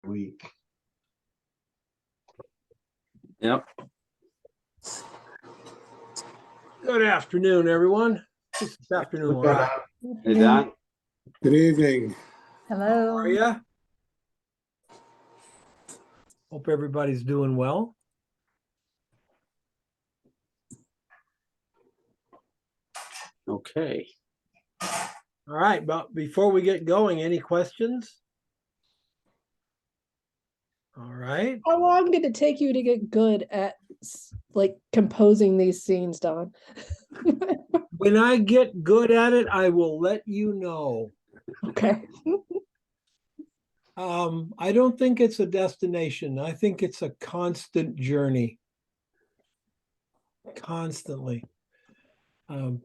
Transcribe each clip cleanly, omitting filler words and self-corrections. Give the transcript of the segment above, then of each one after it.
week. Yep. Good afternoon, everyone. This afternoon, Laura. Hey, Don. Good evening. How Hello. are you? Hope everybody's doing well. Okay. All right, but before we get going, any questions? All right. How long did it take you to get good at like composing these scenes, Don? When I get good at it, I will let you know. Okay. I don't think it's a destination. I think it's a constant journey. Constantly.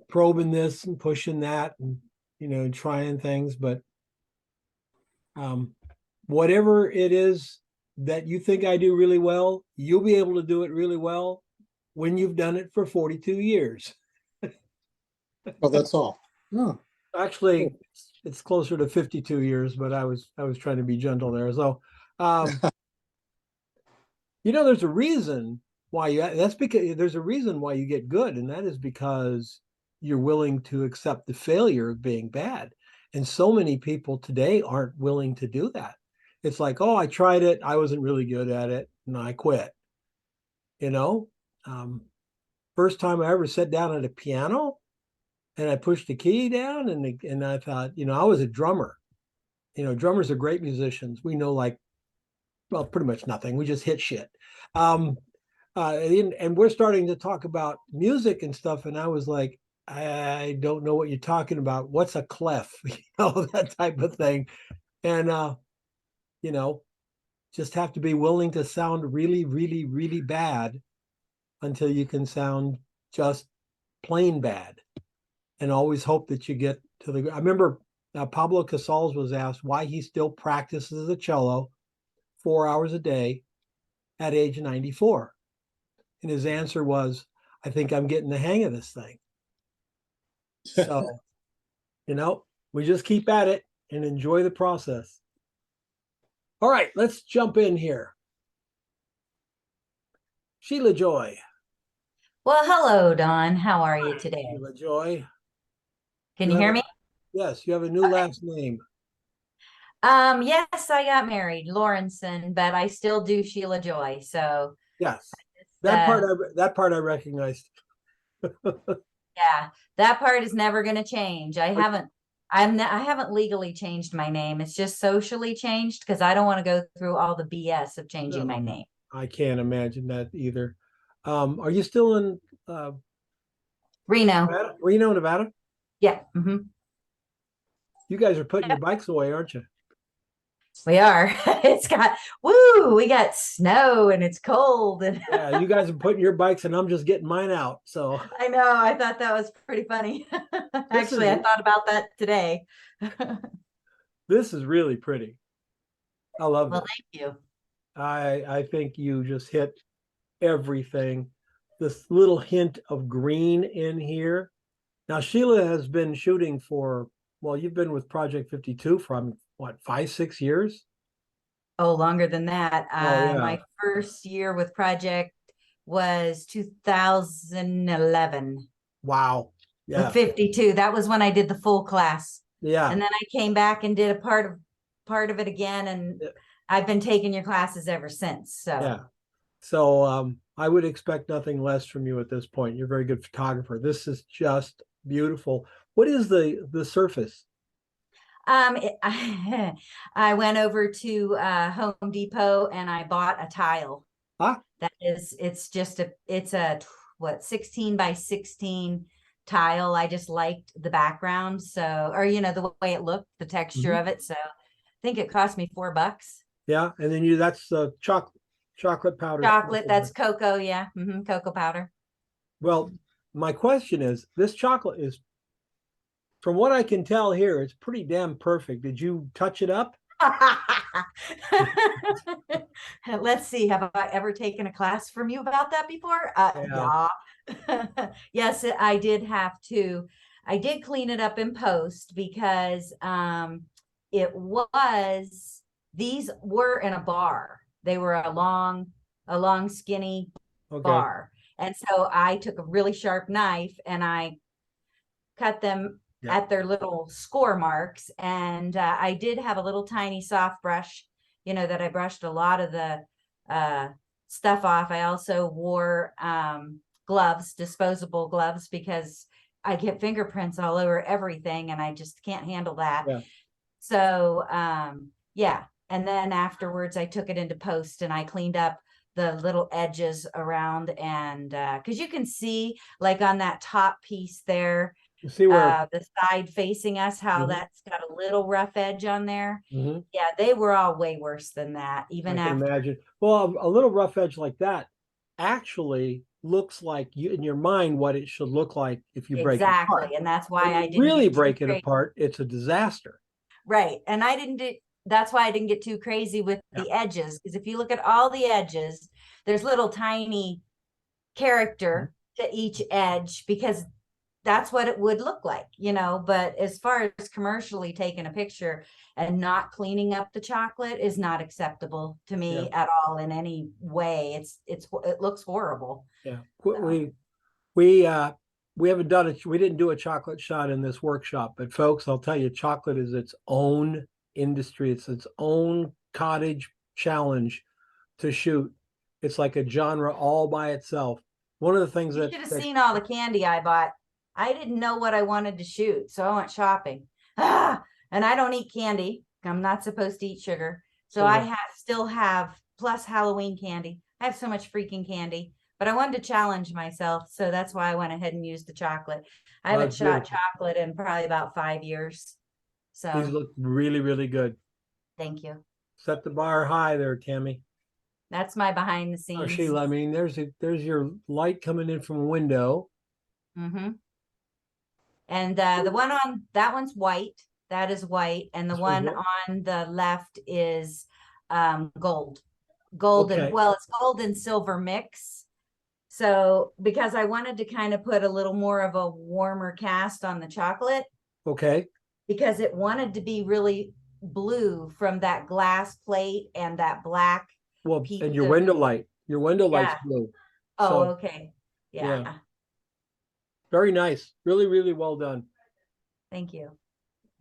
Probing this and pushing that and, trying things, but whatever it is that you think I do really well, you'll be able to do it really well when you've done it for 42 years. Oh, that's all. Oh, Actually, it's closer to 52 years, but I was trying to be gentle there. So, there's a reason why there's a reason why you get good, and that is because you're willing to accept the failure of being bad. And so many people today aren't willing to do that. It's like, oh, I tried it, I wasn't really good at it, and I quit. First time I ever sat down at a piano and I pushed the key down and I thought, I was a drummer. Drummers are great musicians. We know pretty much nothing. We just hit shit. And we're starting to talk about music and stuff. And I was like, I don't know what you're talking about. What's a clef? That type of thing. And, just have to be willing to sound really, really, really bad until you can sound just plain bad. And always hope that you get to I remember Pablo Casals was asked why he still practices the cello 4 hours a day at age 94. And his answer was, I think I'm getting the hang of this thing. So, we just keep at it and enjoy the process. All right, let's jump in here. Sheila Joy. Well, hello, Don. How are you today? Sheila Joy. Can you hear me? Yes, you have a new last name. Yes, I got married, Lawrenson, but I still do Sheila Joy. So yes, that part I recognized. Yeah, that part is never going to change. I haven't legally changed my name. It's just socially changed because I don't want to go through all the BS of changing my name. I can't imagine that either. Are you still in Reno? Nevada? Reno, Nevada? Yeah. Mm-hmm. You guys are putting your bikes away, aren't you? We are. We got snow and it's cold. And yeah, you guys are putting your bikes and I'm just getting mine out. So I know. I thought that was pretty funny. Actually, I thought about that today. This is really pretty. I love it. Well, thank you. I think you just hit everything. This little hint of green in here. Now, Sheila has been shooting you've been with Project 52 from what, 5-6 years? Oh, longer than that. Yeah. My first year with Project was 2011. Wow. Yeah. With 52. That was when I did the full class. Yeah. And then I came back and did a part of it again. And I've been taking your classes ever since. So yeah. So I would expect nothing less from you at this point. You're a very good photographer. This is just beautiful. What is the surface? I went over to Home Depot and I bought a tile. Huh? It's a 16 by 16 tile. I just liked the background. So, or, the way it looked, the texture of it. So I think it cost me $4. Yeah. And then that's chocolate powder. Chocolate. That's cocoa. Yeah. Mm-hmm, cocoa powder. Well, my question is, this chocolate is, from what I can tell here, it's pretty damn perfect. Did you touch it up? Let's see. Have I ever taken a class from you about that before? Yeah. Yes, I did have to. I did clean it up in post because it was These were in a bar. They were a long, skinny Okay. bar. And so I took a really sharp knife and I cut them Yeah. at their little score marks. And I did have a little tiny soft brush, that I brushed a lot of the stuff off. I also wore gloves, disposable gloves, because I get fingerprints all over everything and I just can't handle that. Yeah. So yeah. And then afterwards I took it into post and I cleaned up the little edges around, and because you can see like on that top piece there, You see where, the side facing us, how Mhm. that's got a little rough edge on there. Mhm. Yeah, they were all way worse than that, I even can after. imagine. Well, a little rough edge like that actually looks like you in your mind what it should look like if you break it apart. Exactly, and that's why When I you didn't really get too break it crazy. apart, it's a disaster. Right, and I didn't do. That's why I didn't get too crazy with Yeah. the edges, because if you look at all the edges, there's little tiny character Mm-hmm. to each edge, because that's what it would look like, but as far as commercially taking a picture and not cleaning up the chocolate is not acceptable to me at all in any way. It looks horrible. Yeah. So. We haven't done it. We didn't do a chocolate shot in this workshop, but folks, I'll tell you, chocolate is its own industry. It's its own cottage challenge to shoot. It's like a genre all by itself. One of the things You that, should have seen all the candy I bought. I didn't know what I wanted to shoot, so I went shopping. And I don't eat candy. I'm not supposed to eat sugar. So I still have, plus Halloween candy. I have so much freaking candy, but I wanted to challenge myself. So that's why I went ahead and used the chocolate. I haven't that's shot beautiful. chocolate in probably about 5 years. These So look really, really good. thank you. Set the bar high there, Tammy. That's my behind the Oh, scenes. Sheila, I mean, there's your light coming in from a window. Mm-hmm. And the one on that one's white. That is white. And the This one's one what? on the left is gold. Golden. Okay. Well, it's gold and silver mix. So because I wanted to kind of put a little more of a warmer cast on the chocolate, Okay. because it wanted to be really blue from that glass plate and that black Well, piece and your of- window light's Yeah. blue. Oh, So okay. Yeah. very nice. Really, really well done. Thank you.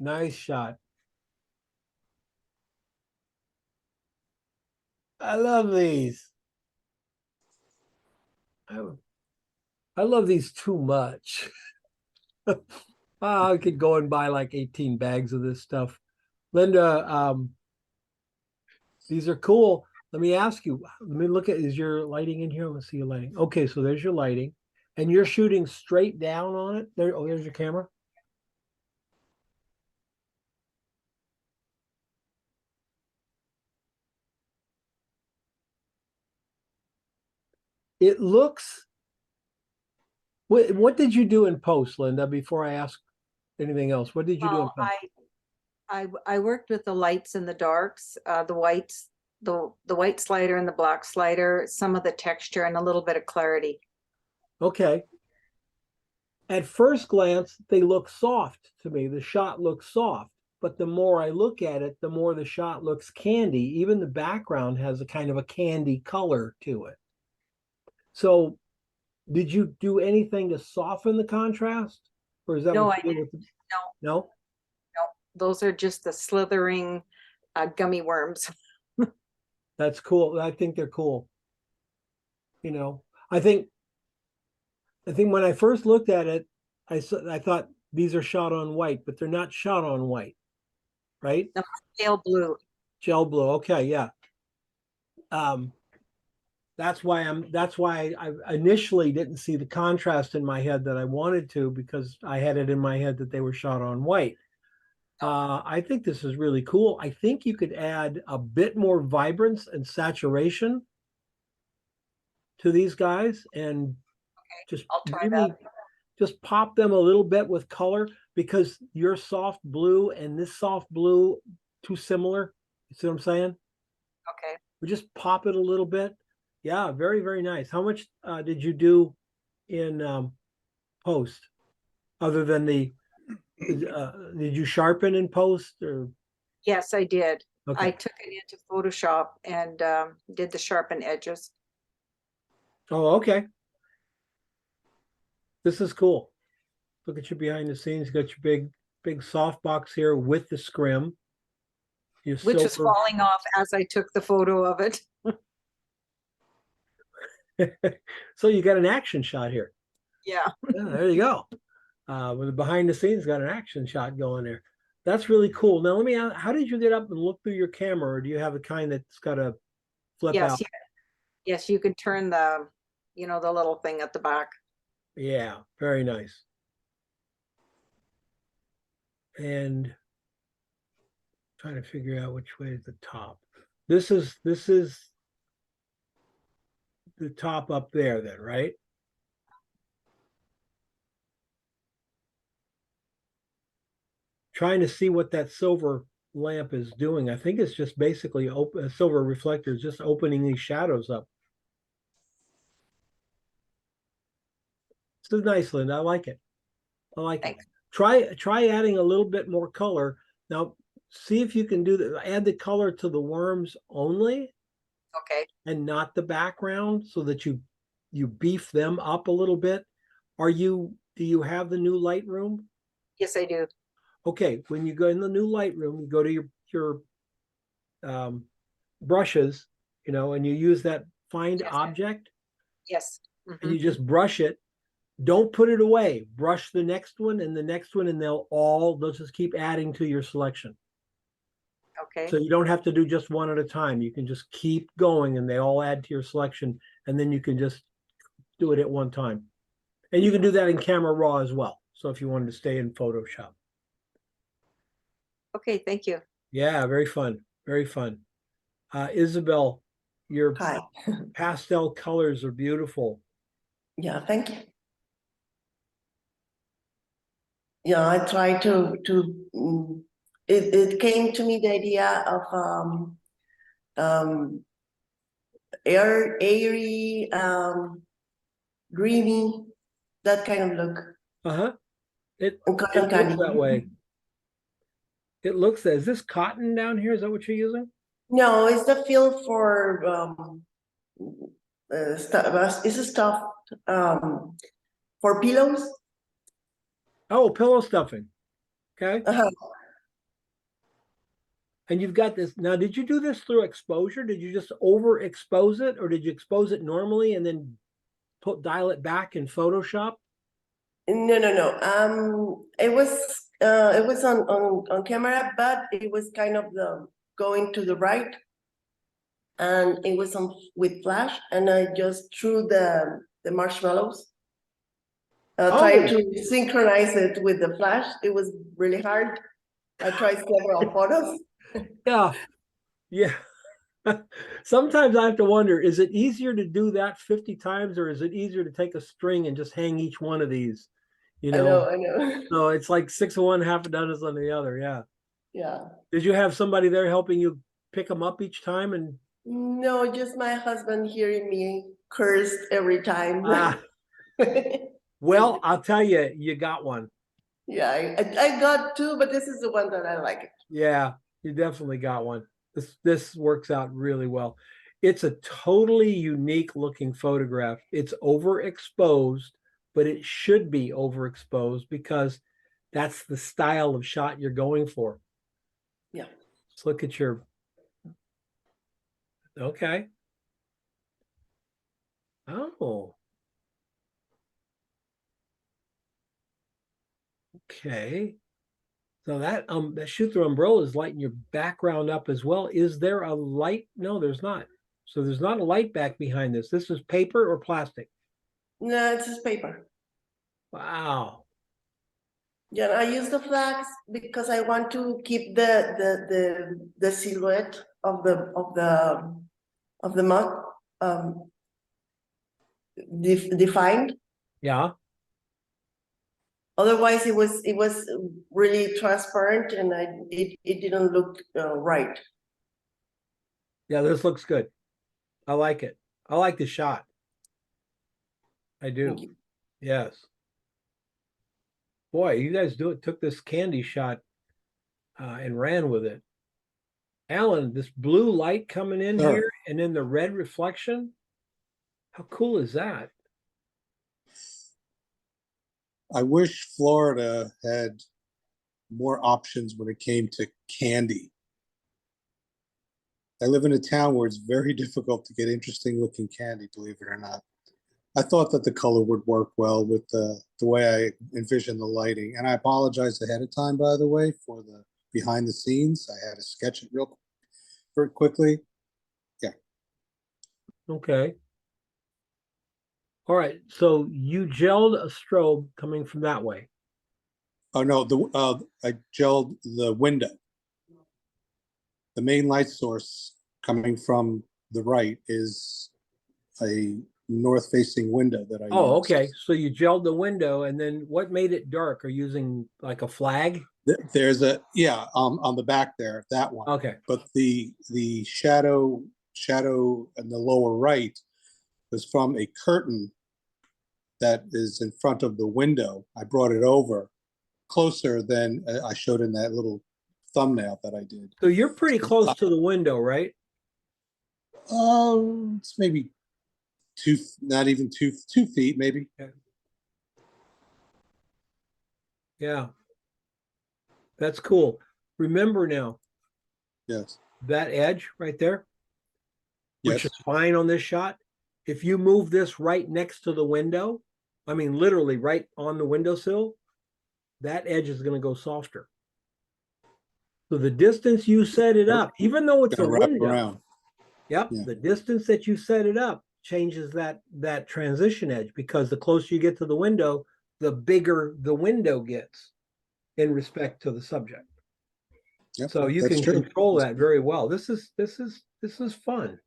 Nice shot. I love these. I love these too much. I could go and buy like 18 bags of this stuff. Linda, these are cool. Let me ask you, let me look at, is your lighting in here? Let's see your lighting. Okay, so there's your lighting. And you're shooting straight down on it? There, oh, there's your camera. It looks, what did you do in post, Linda, before I ask anything else? What did you do in Well, post? I worked with the lights and the darks, the whites, the white slider and the black slider, some of the texture and a little bit of clarity. Okay. At first glance, they look soft to me. The shot looks soft, but the more I look at it, the more the shot looks candy. Even the background has a kind of a candy color to it. So did you do anything to soften the contrast? Or is that No, what I you did with the- No. No? Those are just the slithering gummy worms. That's cool. I think they're cool. You know, I think when I first looked at it, I thought these are shot on white, but they're not shot on white, right? No, pale blue. Gel blue. Okay, yeah. That's why I initially didn't see the contrast in my head that I wanted to, because I had it in my head that they were shot on white. I think this is really cool. I think you could add a bit more vibrance and saturation to these guys and just I'll try really that. just pop them a little bit with color, because your soft blue and this soft blue too similar. You see what I'm saying? Okay. We just pop it a little bit. Yeah, very, very nice. How much did you do in post, other than the did you sharpen in post? Or Yes, I did. I Okay. took it into Photoshop and did the sharpen edges. Oh, okay. This is cool. Look at your behind the scenes. You got your big softbox here with the scrim. Your Which was silver. falling off as I took the photo of it. So you got an action shot here. Yeah. Yeah, there you go. With the behind the scenes, got an action shot going there. That's really cool. Now let me ask, how did you get up and look through your camera, or do you have a kind that's got a flip Yes, out? yes, you can turn the, the little thing at the back. Yeah, very nice. And trying to figure out which way is the top. This is the top up there then, right? Trying to see what that silver lamp is doing. I think it's just basically open a silver reflector is just opening these shadows up. This is nice, Linda. I like it. I like Thanks. it. Try adding a little bit more color. Now, see if you can do that. Add the color to the worms only Okay, and not the background so that you beef them up a little bit. Do you have the new Lightroom? yes, I do. Okay, when you go in the new Lightroom, you go to your brushes, and you use that find Yes. object Yes. and you Mhm. just brush it. Don't put it away. Brush the next one and the next one, and they'll just keep adding to your selection. Okay, So you don't have to do just one at a time. You can just keep going and they all add to your selection, and then you can just do it at one time. And you can do that in Camera Raw as well. So if you wanted to stay in Photoshop. okay, thank you. Yeah, very fun. Very fun. Isabel, your Hi. pastel colors are beautiful. Yeah, thank you. Yeah, I try it came to me the idea of airy, dreamy, that kind of look. Uh-huh. It And cotton looks candy. that way. It looks that. Is this cotton down here? Is that what you're using? No, it's the feel for stuff. It's a stuff for pillows. Oh, pillow stuffing. Okay. Uh-huh. And you've got this. Now, did you do this through exposure? Did you just overexpose it, or did you expose it normally and then dial it back in Photoshop? No. It was on camera, but it was kind of going to the right, and it was on with flash, and I just threw the marshmallows. Trying to synchronize it with the flash. It was really hard. I tried several photos. Yeah. Yeah. Sometimes I have to wonder, is it easier to do that 50 times, or is it easier to take a string and just hang each one of these? I know. So it's like 6 of one, half a dozen of the other. Yeah. Yeah. Did you have somebody there helping you pick them up each time? And No, just my husband hearing me curse every time. well, I'll tell you, you got one. Yeah, I got two, but this is the one that I like. Yeah, you definitely got one. This works out really well. It's a totally unique looking photograph. It's overexposed, but it should be overexposed because that's the style of shot you're going for. Yeah. Let's look at your. Okay. Oh. Okay. So that shoot through umbrella is lighting your background up as well. Is there a light? No, there's not. So there's not a light back behind this. This is paper or plastic? No, it's just paper. Wow. Yeah, I use the flags because I want to keep the silhouette of the mug defined. Yeah. Otherwise, it was really transparent, and it didn't look right. Yeah, this looks good. I like it. I like the shot. I do. Thank you. Yes. Boy, you guys took this candy shot and ran with it. Alan, this blue light coming in Sure. here and then the red reflection. How cool is that? I wish Florida had more options when it came to candy. I live in a town where it's very difficult to get interesting looking candy, believe it or not. I thought that the color would work well with the way I envisioned the lighting. And I apologize ahead of time, by the way, for the behind the scenes. I had to sketch it very quickly. Okay. All right. So you gelled a strobe coming from that way. Oh no, I gelled the window. The main light source coming from the right is a north facing window that I Oh, used. okay. So you gelled the window and then what made it dark? Are you using like a flag? There's on the back there, that one. Okay. But the shadow in the lower right was from a curtain that is in front of the window. I brought it over closer than I showed in that little thumbnail that I did. So you're pretty close to the window, right? It's maybe not even 2 feet, maybe. Yeah. That's cool. Remember now, Yes. that edge right there, which Yes. is fine on this shot. If you move this right next to the window, I mean, literally right on the windowsill, that edge is going to go softer. So the distance you set it up, even though it's a Gonna wrap window, around. yep, Yeah. the distance that you set it up changes that transition edge, because the closer you get to the window, the bigger the window gets in respect to the subject. Yep, So you that's can true. control that very well. This is fun.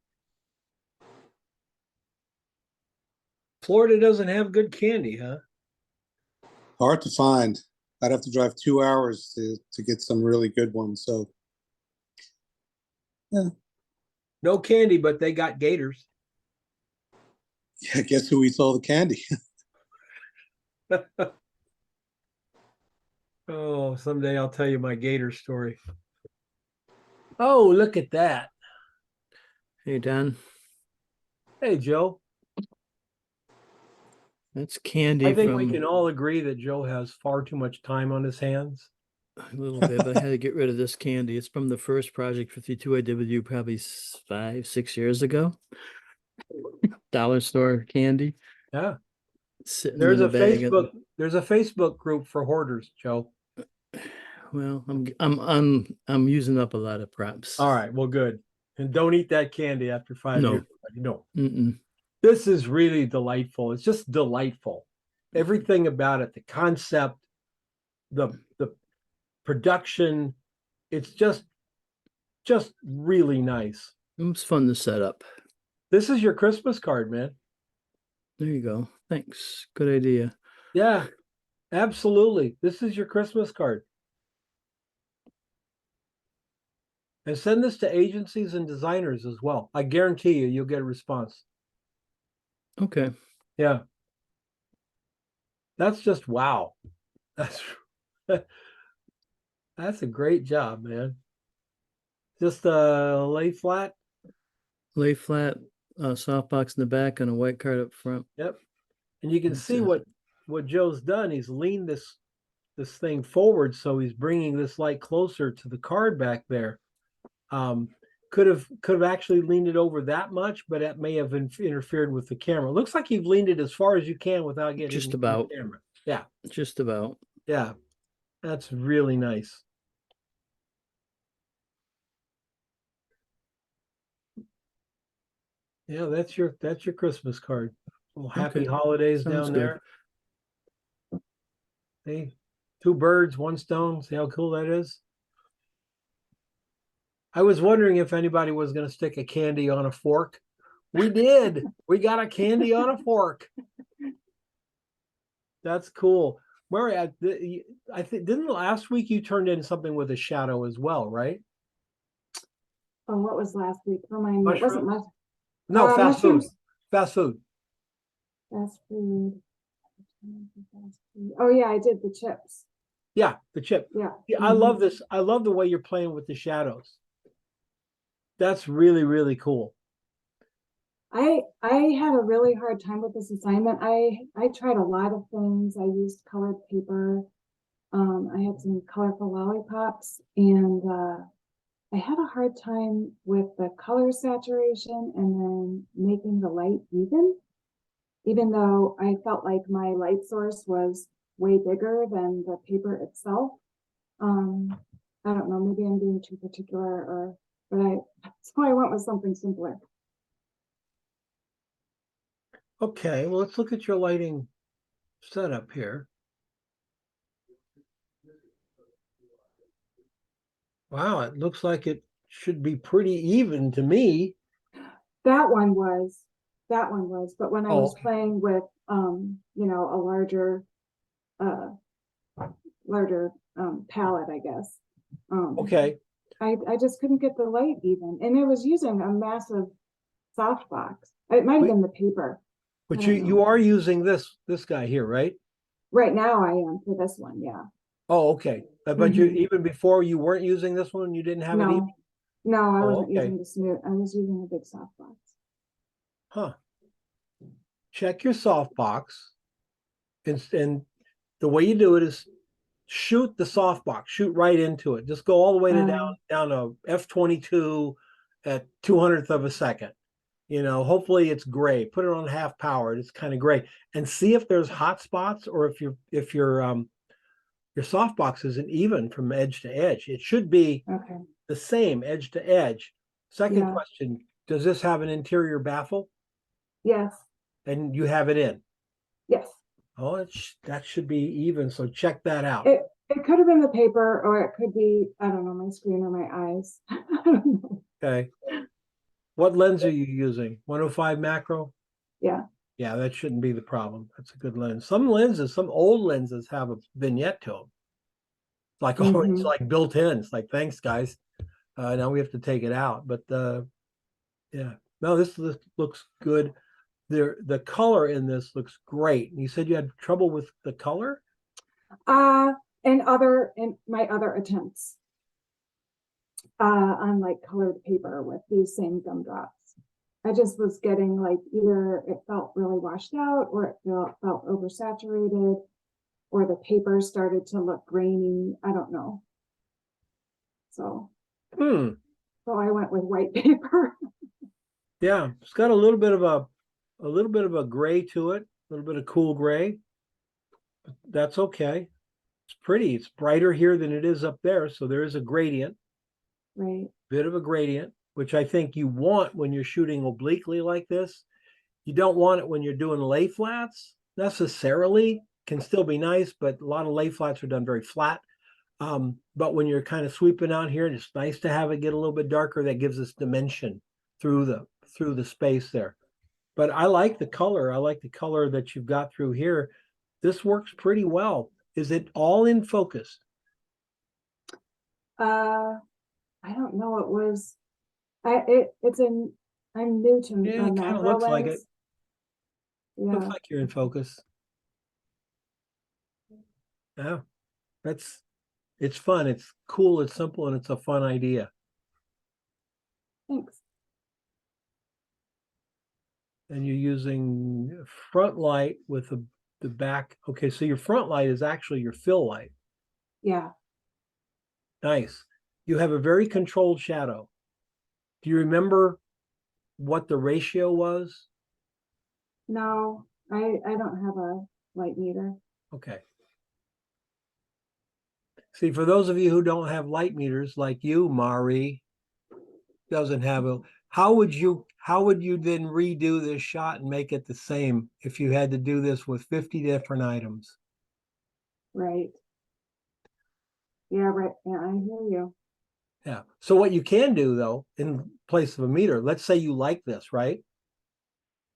Florida doesn't have good candy, huh? Hard to find. I'd have to drive 2 hours to get some really good ones. So No candy, but they got gators. yeah, guess who eats all the candy? Oh, someday I'll tell you my gator story. Oh, look at that. Hey, Don, Hey, Joe. that's candy I think we from can all agree that Joe has far too much time on his hands. a little bit, but I had to get rid of this candy. It's from the first Project 52 I did with you probably 5-6 years ago. Dollar store candy Yeah. sitting There's in a a bag. there's a Facebook group for hoarders, Joe. Well, I'm using up a lot of props. All right, well, good. And don't eat that candy after 5 No. years. No. Mm-mm. This is really delightful. It's just delightful. Everything about it, the concept, the production, it's just really nice. It was fun to set up. This is your Christmas card, man. There you go. Thanks. Good idea. Yeah, absolutely. This is your Christmas card. And send this to agencies and designers as well. I guarantee you'll get a response. Okay. Yeah. That's just wow. That's that's a great job, man. Just lay flat. Lay flat, softbox in the back and a white card up front. Yep. And you can That's see it. what Joe's done. He's leaned this thing forward, so he's bringing this light closer to the card back there. Could have actually leaned it over that much, but that may have interfered with the camera. It looks like you've leaned it as far as you can without getting Just into the about. camera. Yeah, Just about. yeah, that's really nice. Yeah, that's your Christmas card. Well, happy Okay. holidays Sounds down good. there. Hey, 2 birds, 1 stone. See how cool that is? I was wondering if anybody was going to stick a candy on a fork. We did. We got a candy on a fork. That's cool. Murray, I think didn't last week you turned in something with a shadow as well, right? Oh, what was last week? Remind me, it wasn't Mushrooms? much. No, fast food. mushrooms. Fast food. Fast food. Oh, yeah, I did the chips. Yeah, the chip. Yeah. Yeah, I love this. I love the way you're playing with the shadows. That's really, really cool. I had a really hard time with this assignment. I tried a lot of things. I used colored paper. I had some colorful lollipops, and I had a hard time with the color saturation and then making the light even though I felt like my light source was way bigger than the paper itself. I don't know, maybe I'm being too particular, so I went with something simpler. Okay, well, let's look at your lighting setup here. Wow, it looks like it should be pretty even to me. That one was, but when I Oh, was okay. playing with, you know, a larger palette, I guess. Okay, I just couldn't get the light even, and it was using a massive softbox. It might have been the paper. but I you don't you know. are using this guy here, right? Right now I am for this one, yeah. Oh, okay. But you Mhm. even before you weren't using this one, you didn't have it even? No, I Oh, wasn't okay. using the Snoot. I was using a big softbox. Huh. Check your softbox. And the way you do it is shoot the softbox, shoot right into it. Just go all the way to down to F22 at 200th of a second. You know, hopefully it's gray. Put it on half powered. It's kind of gray, and see if there's hot spots or if your softbox isn't even from edge to edge. It should be Okay, the same edge to edge. Second yeah, question: does this have an interior baffle? yes, And you have it in? yes. Oh, that should be even. So check that out. It could have been the paper, or it could be, I don't know, my screen or my eyes. I don't know. Okay. What lens are you using? 105 macro? Yeah, Yeah, that shouldn't be the problem. That's a good lens. Some old lenses have a vignette to them. Like, oh, it's mhm. like built in. It's like, thanks, guys. Now we have to take it out. But yeah, no, this looks good. The color in this looks great. You said you had trouble with the color? In my other attempts, on like colored paper with these same gumdrops. I just was getting like either it felt really washed out or it felt oversaturated or the paper started to look grainy. I don't know. So Hmm. I went with white paper. Yeah, it's got a little bit of a gray to it, a little bit of cool gray. That's okay. It's pretty. It's brighter here than it is up there, so there is a gradient, Right. bit of a gradient, which I think you want when you're shooting obliquely like this. You don't want it when you're doing lay flats necessarily. Can still be nice, but a lot of lay flats are done very flat. But when you're kind of sweeping out here, it's nice to have it get a little bit darker. That gives us dimension through the space there. But I like the color. I like the color that you've got through here. This works pretty well. Is it all in focus? I don't know. It was I'm new to Yeah, it kind of macro looks like it. lens. Looks Yeah, like you're in focus. Yeah, it's fun. It's cool. It's simple, and it's a fun idea. thanks. And you're using front light with the back. Okay, so your front light is actually your fill light. Yeah. Nice. You have a very controlled shadow. Do you remember what the ratio was? No, I don't have a light meter. Okay. See, for those of you who don't have light meters like you, Mari doesn't have a, how would you then redo this shot and make it the same if you had to do this with 50 different items? Right. Yeah, right. Yeah, I hear you. Yeah. So what you can do though, in place of a meter, let's say you like this, right?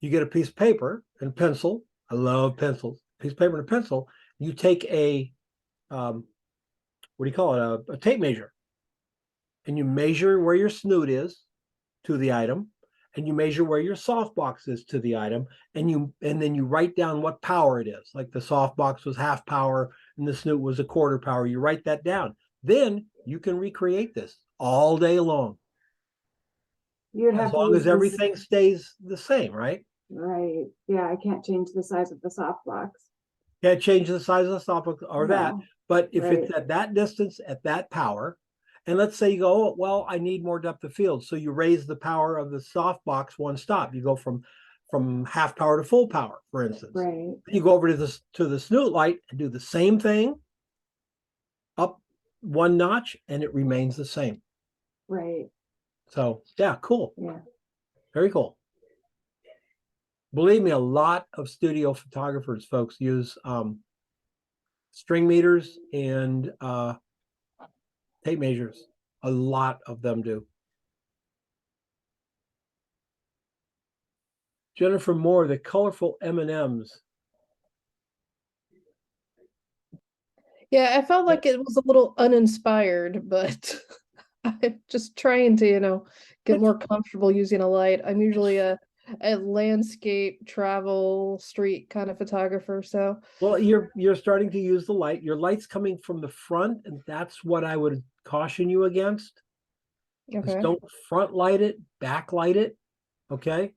You get a piece of paper and pencil. I love pencils. Piece of paper and a pencil. You take a, what do you call it? A tape measure. And you measure where your snoot is to the item, and you measure where your softbox is to the item, and then you write down what power it is. Like the softbox was half power and the snoot was a quarter power. You write that down. Then you can recreate this all day long. You'd have As to long use as this- everything stays the same, right? Right, yeah, I can't change the size of the softbox. Can't change the size of the softbox or that, No. but if it's right. at that distance, at that power, and let's say you go, oh, well, I need more depth of field. So you raise the power of the softbox one stop. You go from half power to full power, for instance. Right, You go over to the snoot light and do the same thing, up one notch, and it remains the same. right, So yeah, cool. yeah. Very cool. Believe me, a lot of studio photographers, folks, use string meters and tape measures. A lot of them do. Jennifer Moore, the colorful M&Ms. Yeah, I felt like it was a little uninspired, but I'm just trying to, get more comfortable using a light. I'm usually a landscape, travel, street kind of photographer, so Well, you're starting to use the light. Your light's coming from the front, and that's what I would caution you against. Just okay, don't front light it, backlight it. Okay.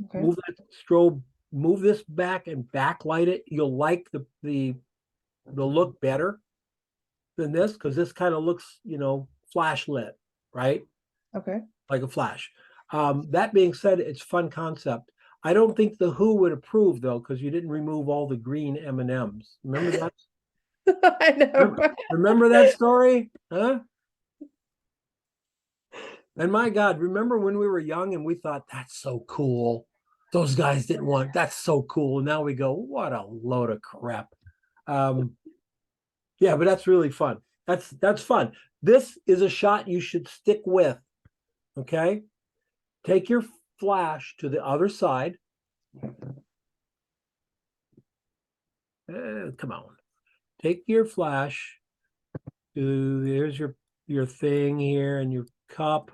okay, Move that strobe, move this back and backlight it. You'll like the look better than this, because this kind of looks, flash lit, right? okay. Like a flash. That being said, it's fun concept. I don't think the Who would approve though, because you didn't remove all the green M&Ms. Remember that? I know. Remember that story? Huh? And my God, remember when we were young and we thought that's so cool. Those guys didn't want, that's so cool. And now we go, what a load of crap. Yeah, but that's really fun. That's fun. This is a shot you should stick with. Okay. Take your flash to the other side. Come on. Take your flash to, there's your thing here and your cup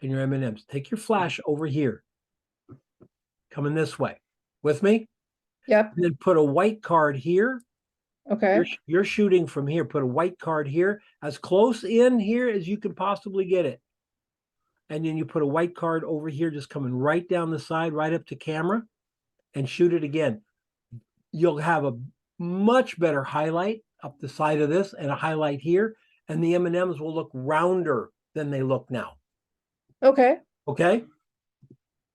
and your M&Ms. Take your flash over here. Coming this way. With me? Yep, And then put a white card here. okay, You're shooting from here. Put a white card here, as close in here as you can possibly get it. And then you put a white card over here, just coming right down the side, right up to camera, and shoot it again. You'll have a much better highlight up the side of this and a highlight here, and the M&Ms will look rounder than they look now. okay. Okay?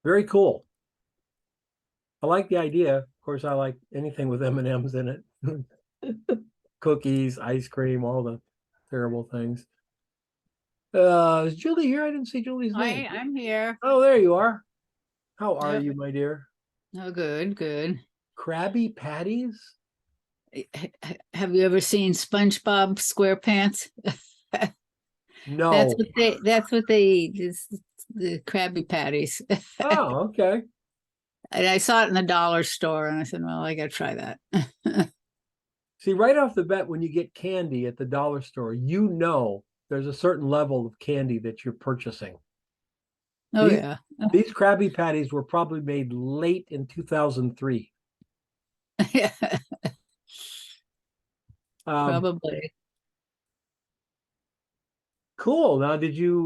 Very cool. I like the idea. Of course, I like anything with M&Ms in it. Cookies, ice cream, all the terrible things. Is Julie here? I didn't see Julie's name. I'm here. Oh, there you are. How are Yep. you, my dear? Oh, good, good. Krabby Patties? Have you ever seen SpongeBob SquarePants? No. That's what they eat, is the Krabby Patties. Oh, okay. And I saw it in the dollar store and I said, well, I gotta try that. See, right off the bat, when you get candy at the dollar store, there's a certain level of candy that you're purchasing. Oh, These- yeah. These Krabby Patties were probably made late in 2003. Probably. Cool. Now, did you,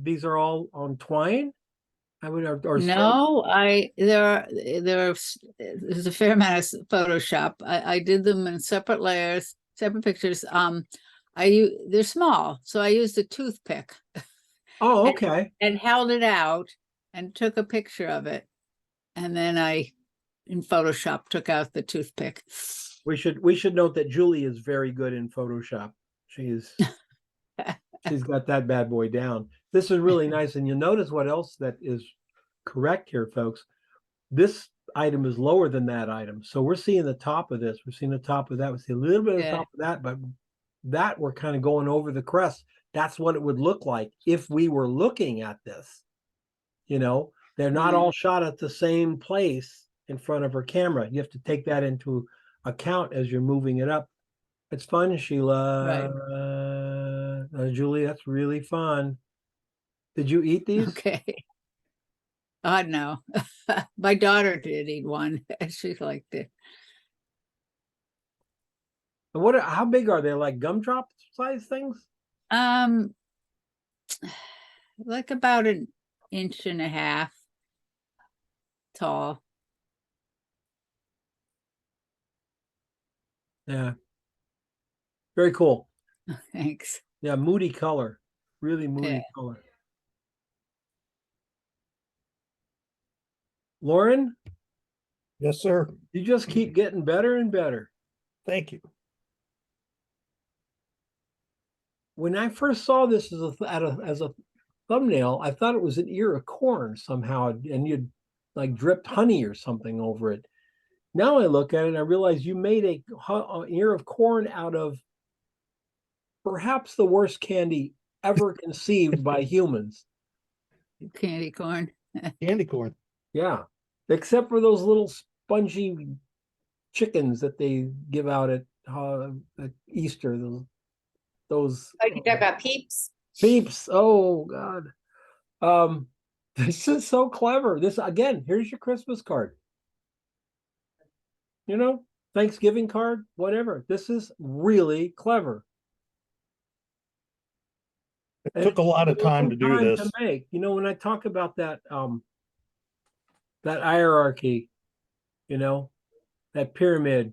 these are all on twine? I would, or No, there's a fair amount of Photoshop. I did them in separate layers, separate pictures. They're small, so I used a toothpick Oh, okay. and held it out and took a picture of it. And then in Photoshop, took out the toothpick. We should note that Julie is very good in Photoshop. She's got that bad boy down. This is really nice. And you'll notice what else that is correct here, folks. This item is lower than that item. So we're seeing the top of this. We're seeing the top of that. We see a little bit of the Yeah. top of that, but that we're kind of going over the crest. That's what it would look like if we were looking at this. They're not all shot at the same place in front of her camera. You have to take that into account as you're moving it up. It's fun, Sheila. Julie, that's really fun. Did you eat these? Okay. No. My daughter did eat one. She liked it. And how big are they? Like gumdrop size things? Like about 1.5 inches tall. Yeah. Very cool. Thanks. Yeah, moody color. Really moody Yeah. color. Lauren, Yes, sir. you just keep getting better and better. Thank you. When I first saw this as a thumbnail, I thought it was an ear of corn somehow, and you'd like dripped honey or something over it. Now I look at it and I realize you made an ear of corn out of perhaps the worst candy ever conceived by humans. Candy corn. Candy corn. Yeah, except for those little spongy chickens that they give out at Easter. Those Oh, you talk about Peeps? Peeps. Oh God. This is so clever. This again, here's your Christmas card. You know, Thanksgiving card, whatever. This is really clever. It And took a lot of took a time long to do time this. make. You know, when I talk about that that hierarchy, you know, that pyramid,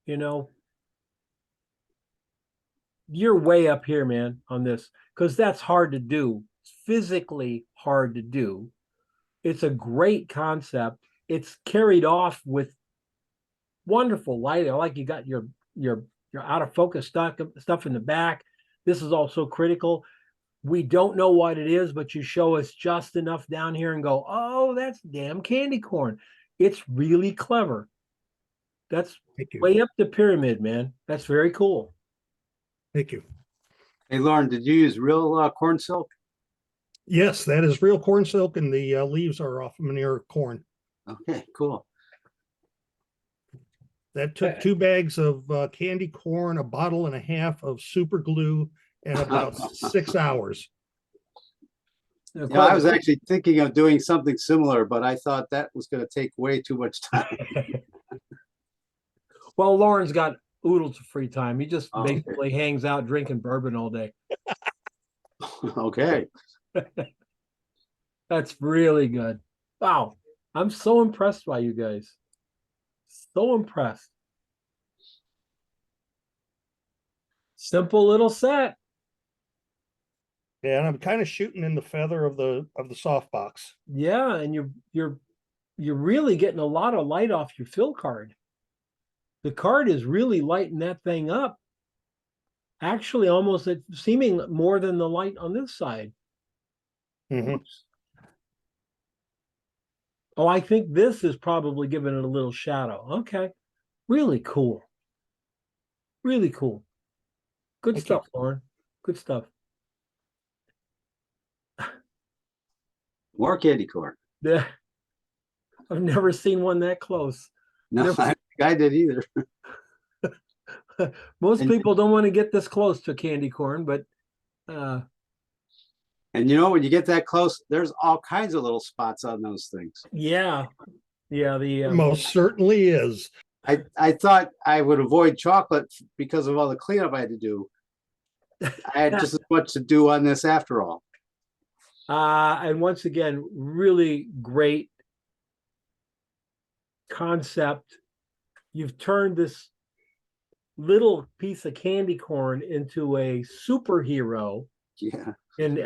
you know, you're way up here, man, on this, because that's hard to do. It's physically hard to do. It's a great concept. It's carried off with wonderful lighting. I like you got your out of focus stuff in the back. This is also critical. We don't know what it is, but you show us just enough down here and go, oh, that's damn candy corn. It's really clever. That's Thank you. way up the pyramid, man. That's very cool. Thank you. Hey, Lauren, did you use real corn silk? Yes, that is real corn silk, and the leaves are off of an ear of corn. Okay, cool. That took 2 bags of candy corn, a bottle and a half of super glue, and about 6 hours. Of Yeah, I course, was actually thinking of doing something similar, but I thought that was going to take way too much time. well, Lauren's got oodles of free time. He just Okay. basically hangs out drinking bourbon all day. Okay. That's really good. Wow. I'm so impressed by you guys. So impressed. Simple little set. Yeah, and I'm kind of shooting in the feather of the softbox. Yeah, and you're really getting a lot of light off your fill card. The card is really lighting that thing up. Actually, almost seeming more than the light on this side. Mhm. Oops. Oh, I think this is probably giving it a little shadow. Okay. Really cool. Really cool. Good Thank you. stuff, Lauren. Good stuff. More candy corn. Yeah. I've never seen one that close. No, Never- I don't think I did either. Most And- people don't want to get this close to candy corn, but And you know, when you get that close, there's all kinds of little spots on those things. yeah. Yeah, the Most certainly is. I thought I would avoid chocolate because of all the cleanup I had to do. I had just as much to do on this after all. and once again, really great concept. You've turned this little piece of candy corn into a superhero Yeah. in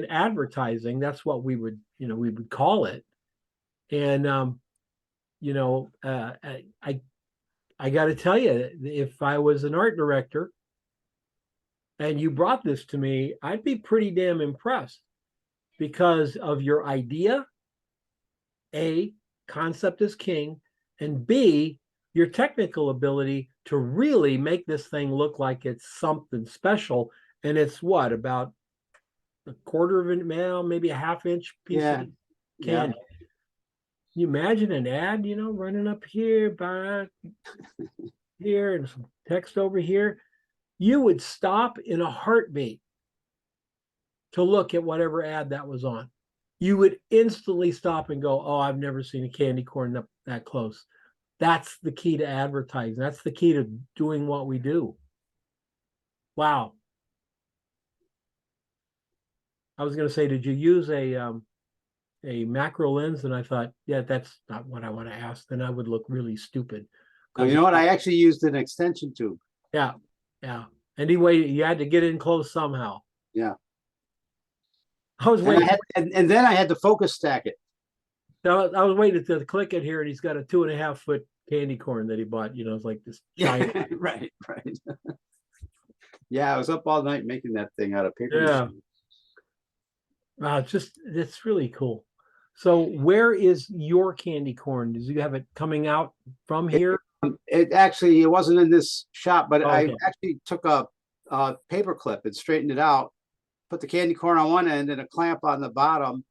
advertising. That's what we would call it. And I got to tell you, if I was an art director and you brought this to me, I'd be pretty damn impressed because of your idea. A, concept is king, and B, your technical ability to really make this thing look like it's something special. And it's what, about a quarter of an mile, maybe a half-inch piece Yeah. of candy. Can you imagine an ad, running up here, back here, and some text over here? You would stop in a heartbeat to look at whatever ad that was on. You would instantly stop and go, oh, I've never seen a candy corn that close. That's the key to advertising. That's the key to doing what we do. Wow. I was going to say, did you use a a macro lens, and I thought, yeah, that's not what I want to ask. Then I would look really stupid. Oh, you know what? I actually used an extension tube. Yeah, yeah. Anyway, you had to get in close somehow. Yeah. I was And, waiting. and then I had to focus stack it. I was waiting to click it here, and he's got a 2.5 foot candy corn that he bought. You know, it's like this giant. Yeah, right. Yeah, I was up all night making that thing out of paper. Yeah. It's really cool. So where is your candy corn? Does you have it coming out from here? It wasn't in this shop, but I Okay. actually took a paper clip and straightened it out, put the candy corn on one end and a clamp on the bottom.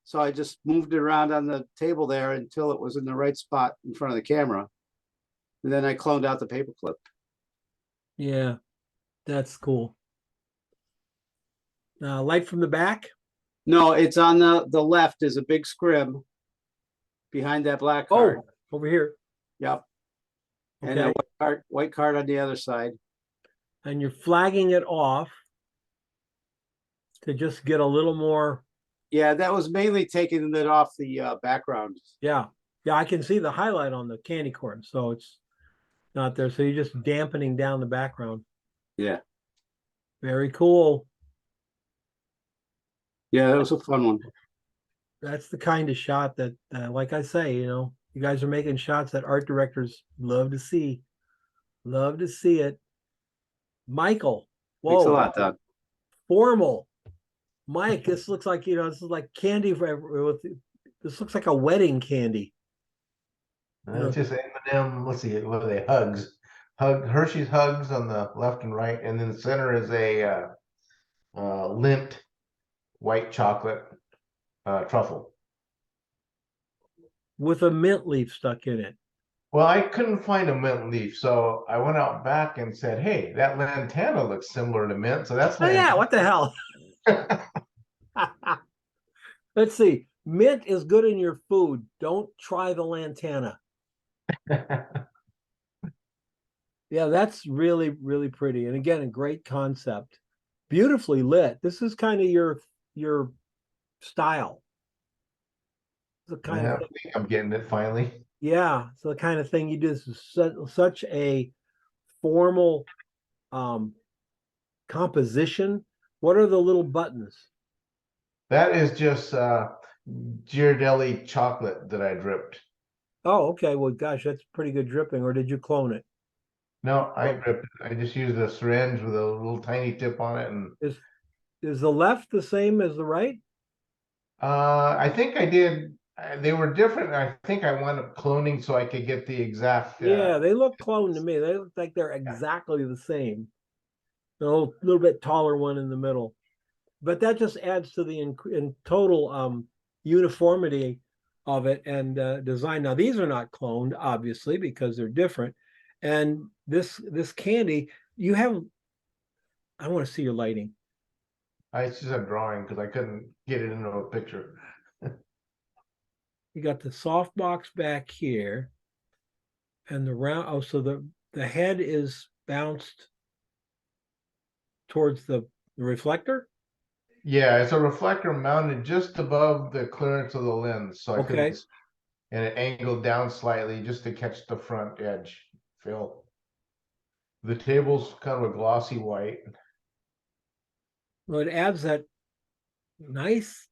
So I just moved it around on the table there until it was in the right spot in front of the camera. And then I cloned out the paper clip. Yeah, that's cool. Light from the back? No, it's on the left is a big scrim behind that black card. Oh, over here. Yep. And a Okay. white card on the other side. And you're flagging it off to just get a little more. Yeah, that was mainly taking it off the background. Yeah. Yeah, I can see the highlight on the candy corn, so it's not there. So you're just dampening down the background. Yeah. Very cool. Yeah, that was a fun one. That's the kind of shot that, like I say, you know, you guys are making shots that art directors love to see. Love to see it. Michael. Thanks a Whoa. lot, Doug. Formal. Mike, this looks like, you know, this is like candy this looks like a wedding candy. It's just M&M. Let's see, what are they? Hugs, Hershey's Hugs on the left and right, and then the center is a Lindt white chocolate truffle With a mint leaf stuck in it. Well, I couldn't find a mint leaf, so I went out back and said, "Hey, that lantana looks similar to mint." So that's Oh yeah, what the hell? Let's see. Mint is good in your food. Don't try the lantana. Yeah, that's really, really pretty. And again, a great concept. Beautifully lit. This is kind of your style. The kind Yeah, of I think I'm getting it finally. yeah, so the kind of thing you do. This is such a formal composition. What are the little buttons? That is just Ghirardelli chocolate that I dripped. Oh, okay. Well, gosh, that's pretty good dripping. Or did you clone it? No, I dripped it. I just used a syringe with a little tiny tip on it, and Is the left the same as the right? I think I did. They were different. I think I wound up cloning so I could get the exact. Yeah, they look cloned to me. They look like they're exactly the same. A little bit taller one in the middle, but that just adds to the in total uniformity of it and design. Now these are not cloned, obviously, because they're different. And this candy, you have. I want to see your lighting. It's just a drawing because I couldn't get it into a picture. You got the soft box back here, and the round. Oh, so the head is bounced towards the reflector. Yeah, it's a reflector mounted just above the clearance of the lens, so I couldn't. And it angled down slightly just to catch the front edge fill. The table's kind of a glossy white. Well, it adds that nice,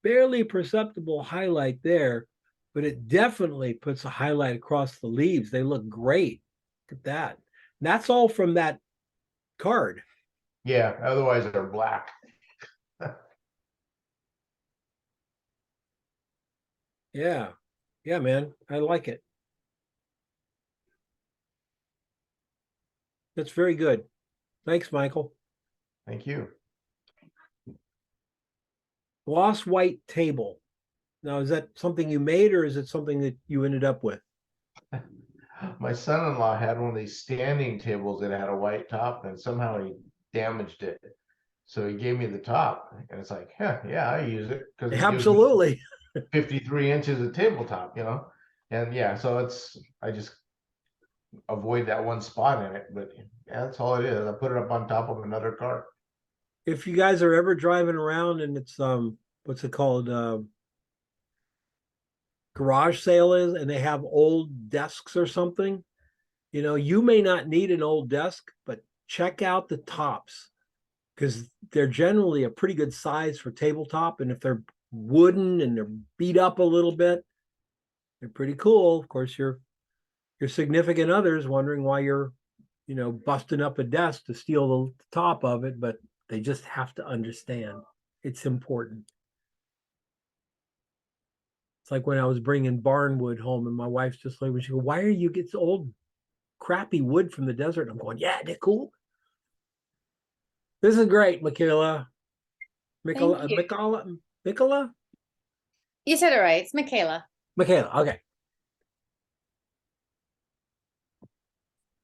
barely perceptible highlight there, but it definitely puts a highlight across the leaves. They look great. Look at that. And that's all from that card. Yeah, otherwise they're black. Yeah. Yeah, man. I like it. That's very good. Thanks, Michael. Thank you. Gloss white table. Now, is that something you made or is it something that you ended up with? My son-in-law had one of these standing tables that had a white top, and somehow he damaged it. So he gave me the top, and it's like, yeah, I use it because Absolutely. 53 inches of tabletop, and yeah, so I just avoid that one spot in it, but yeah, that's all it is. I put it up on top of another car. If you guys are ever driving around and it's what's it called? Garage sale is, and they have old desks or something. You know, you may not need an old desk, but check out the tops because they're generally a pretty good size for tabletop. And if they're wooden and they're beat up a little bit, they're pretty cool. Of course, your significant other's wondering why you're, you know, busting up a desk to steal the top of it, but they just have to understand it's important. It's like when I was bringing barnwood home, and my wife's just like, she go, "Why are you getting old, crappy wood from the desert?" I'm going, "Yeah, they're cool." This is great, Michaela. Thank you. Michaela? You said it right. It's Michaela. Michaela, okay.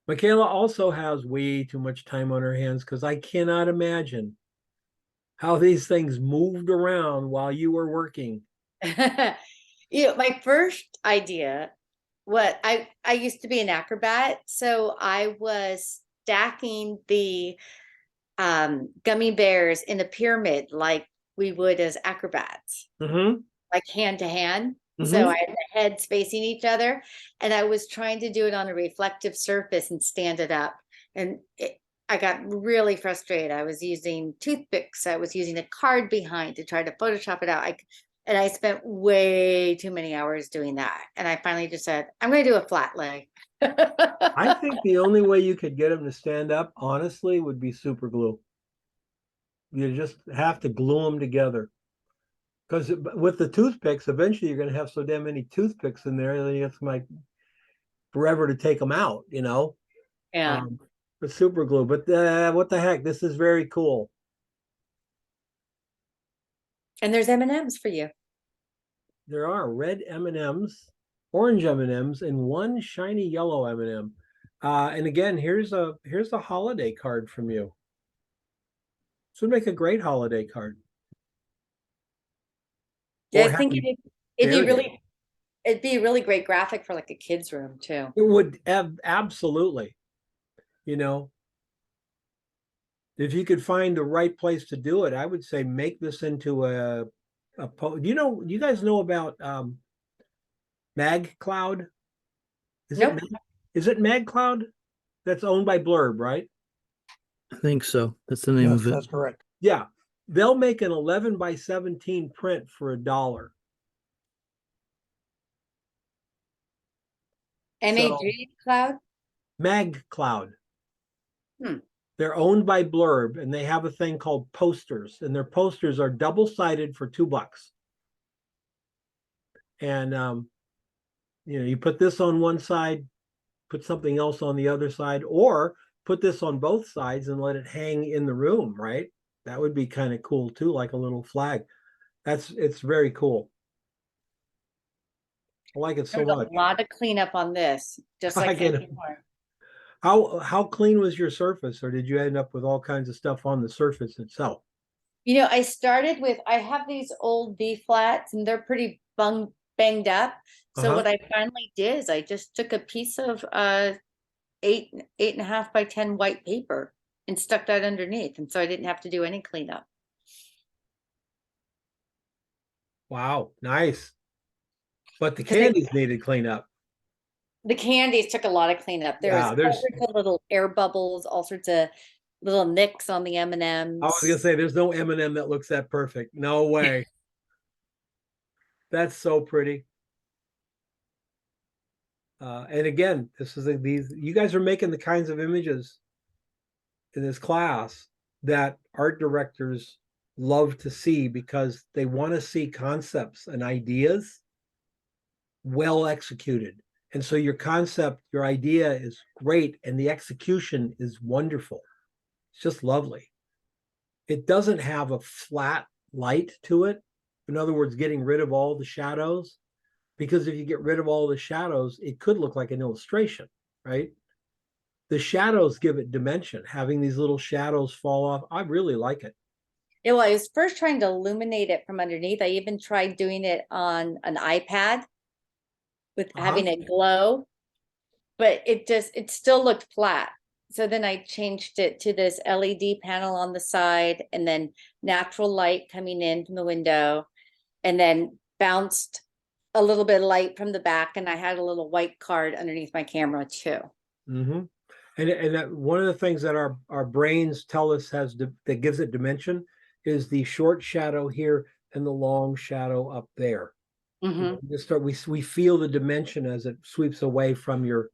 Michaela also has way too much time on her hands because I cannot imagine how these things moved around while you were working. You know, my first idea, what I used to be an acrobat, so I was stacking the gummy bears in a pyramid like we would as acrobats, like hand to hand. So I had the heads facing each other, and I was trying to do it on a reflective surface and stand it up. And I got really frustrated. I was using toothpicks. I was using a card behind to try to Photoshop it out. And I spent way too many hours doing that. And I finally just said, I'm going to do a flat lay. I think the only way you could get them to stand up, honestly, would be super glue. You just have to glue them together. Because with the toothpicks, eventually you're going to have so damn many toothpicks in there that it's like forever to take them out, you know? Yeah. With super glue. But what the heck? This is very cool. And there's M&Ms for you. There are red M&Ms, orange M&Ms, and one shiny yellow M&M. And again, here's a holiday card from you. This would make a great holiday card. Yeah, I think it'd be a really great graphic for like a kid's room too. It would absolutely. You know, if you could find the right place to do it, I would say make this into a you guys know about MagCloud? Nope. Is it MagCloud? That's owned by Blurb, right? I think so. That's the name of it. That's correct. Yeah. They'll make an 11 by 17 print for $1. MAG Cloud? MagCloud. They're owned by Blurb, and they have a thing called posters, and their posters are double-sided for $2. And you know, you put this on one side, put something else on the other side, or put this on both sides and let it hang in the room, right? That would be kind of cool too, like a little flag. It's very cool. I like it so much. A lot of cleanup on this, just like How clean was your surface, or did you end up with all kinds of stuff on the surface itself? You know, I started with, I have these old V flats and they're pretty banged up. So what I finally did is I just took a piece of 8.5 by 10 white paper and stuck that underneath. And so I didn't have to do any cleanup. Wow, nice. But the candies needed cleanup. The candies took a lot of cleanup. There's all sorts of little air bubbles, all sorts of little nicks on the M&Ms. I was gonna say there's no M&M that looks that perfect. No way. That's so pretty. And again, this is you guys are making the kinds of images in this class that art directors love to see because they want to see concepts and ideas well executed. And so your concept, your idea is great, and the execution is wonderful. It's just lovely. It doesn't have a flat light to it. In other words, getting rid of all the shadows, because if you get rid of all the shadows, it could look like an illustration, right? The shadows give it dimension, having these little shadows fall off. I really like it. Yeah, well, I was first trying to illuminate it from underneath. I even tried doing it on an iPad with having it glow, but it still looked flat. So then I changed it to this LED panel on the side and then natural light coming in from the window. and then bounced a little bit of light from the back, and I had a little white card underneath my camera too. Mm-hmm. And that one of the things that our brains tell us that gives it dimension is the short shadow here and the long shadow up there. Mhm. We feel the dimension as it sweeps away from your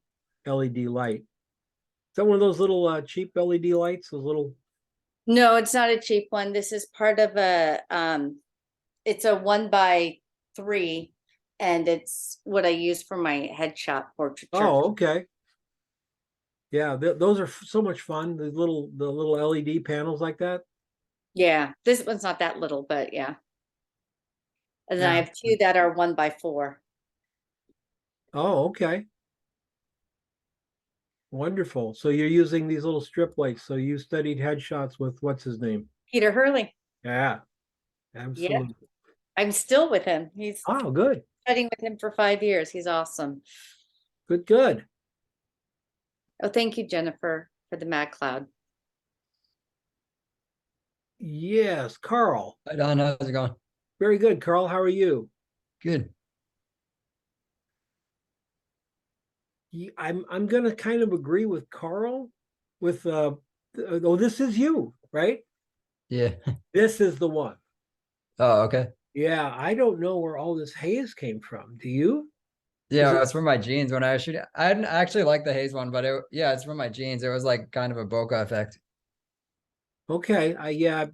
LED light. Is that one of those little cheap LED lights? Those little. No, it's not a cheap one. This is part of it's a 1x3, and it's what I use for my headshot portraiture. Oh, okay. Yeah, those are so much fun. The little LED panels like that. Yeah, this one's not that little, but yeah. And then I Yeah. have two that are 1x4. Oh, okay. Wonderful. So you're using these little strip lights. So you studied headshots with what's his name? Peter Hurley. Yeah, absolutely. I'm still with him. He's Oh, good. studying with him for 5 years. He's awesome. Good. Oh, thank you, Jennifer, for the Mad Cloud. Yes, Carl. Hi, Don. How's it going? Very good, Carl. How are you? Good. I'm gonna kind of agree with Carl with oh, this is you, right? Yeah. This is the one. Oh, okay. Yeah, I don't know where all this haze came from. Do you? Yeah, it's from my jeans when I was shooting. I didn't actually like the haze one, but yeah, it's from my jeans. It was like kind of a bokeh effect. Okay, I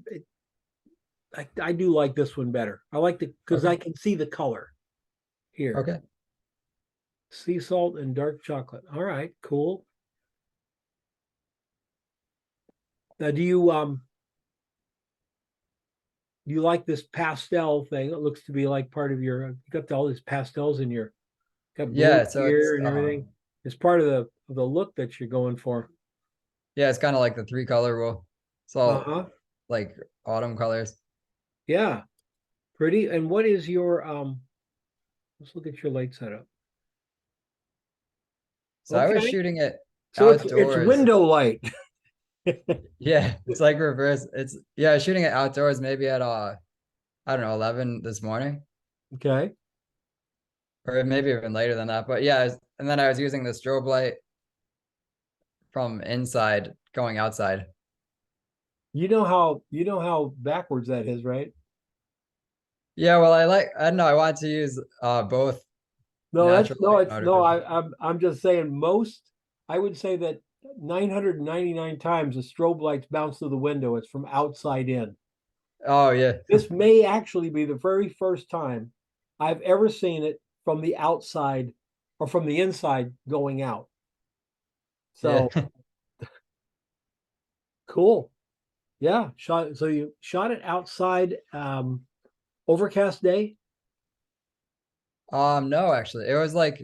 do like this one better. I like because Okay. I can see the color here. Okay. Sea salt and dark chocolate. All right, cool. Now, do you like this pastel thing? It looks to be like part of your. You got all these pastels in your. Got blue Yeah, so here and everything. It's part of the look that you're going for. yeah, it's kind of like the 3-color rule. So Uh-huh. like autumn colors. Yeah, pretty. And what is your let's look at your light setup. So I was Okay. shooting it So outdoors. it's window light. Yeah, it's like reverse. I was shooting it outdoors maybe at I don't know, 11 this morning. Okay. Or maybe even later than that. But yeah, and then I was using the strobe light from inside going outside. You know how backwards that is, right? Yeah, well, I don't know. I want to use both. No, natural light and I'm just saying I would say that 999 times the strobe lights bounce through the window. It's from outside in. Oh yeah. This may actually be the very first time I've ever seen it from the outside or from the inside going out. So Yeah. cool. Yeah, so you shot it outside overcast day? No, actually. It was like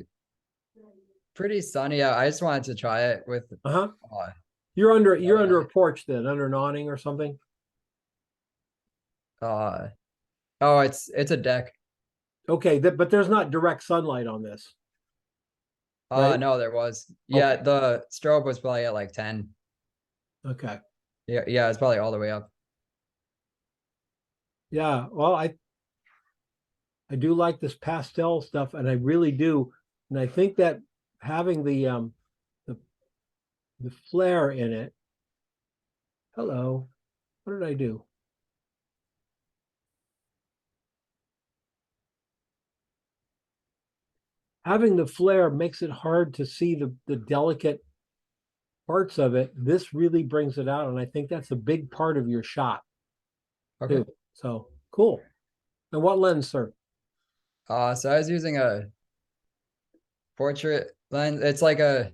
pretty sunny out. I just wanted to try it with You're under a porch then, under an awning or something? oh, it's a deck. Okay, but there's not direct sunlight on this. Right? No, there was. Yeah, Okay. the strobe was probably at like 10. Okay. Yeah, it's probably all the way up. Yeah, well, I do like this pastel stuff, and I really do. And I think that having the flare in it. Hello. What did I do? Having the flare makes it hard to see the delicate parts of it. This really brings it out, and I think that's a big part of your shot. Okay. Too. So cool. And what lens, sir? So I was using a portrait lens. It's like I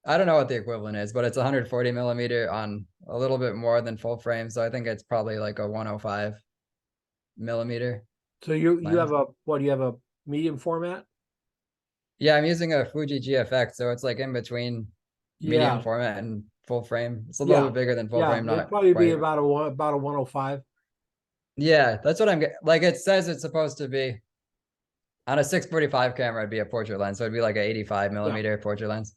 don't know what the equivalent is, but it's 140 millimeter on a little bit more than full frame. So I think it's probably like a 105 millimeter. So you lens. have you have a medium format? Yeah, I'm using a Fuji GFX, so it's like in between medium format and full frame. It's a little bit bigger than full frame. It'd Not probably be quite. about a 105. Yeah, that's what I'm getting. Like it says it's supposed to be on a 645 camera, it'd be a portrait lens. So it'd be like an 85 millimeter portrait lens.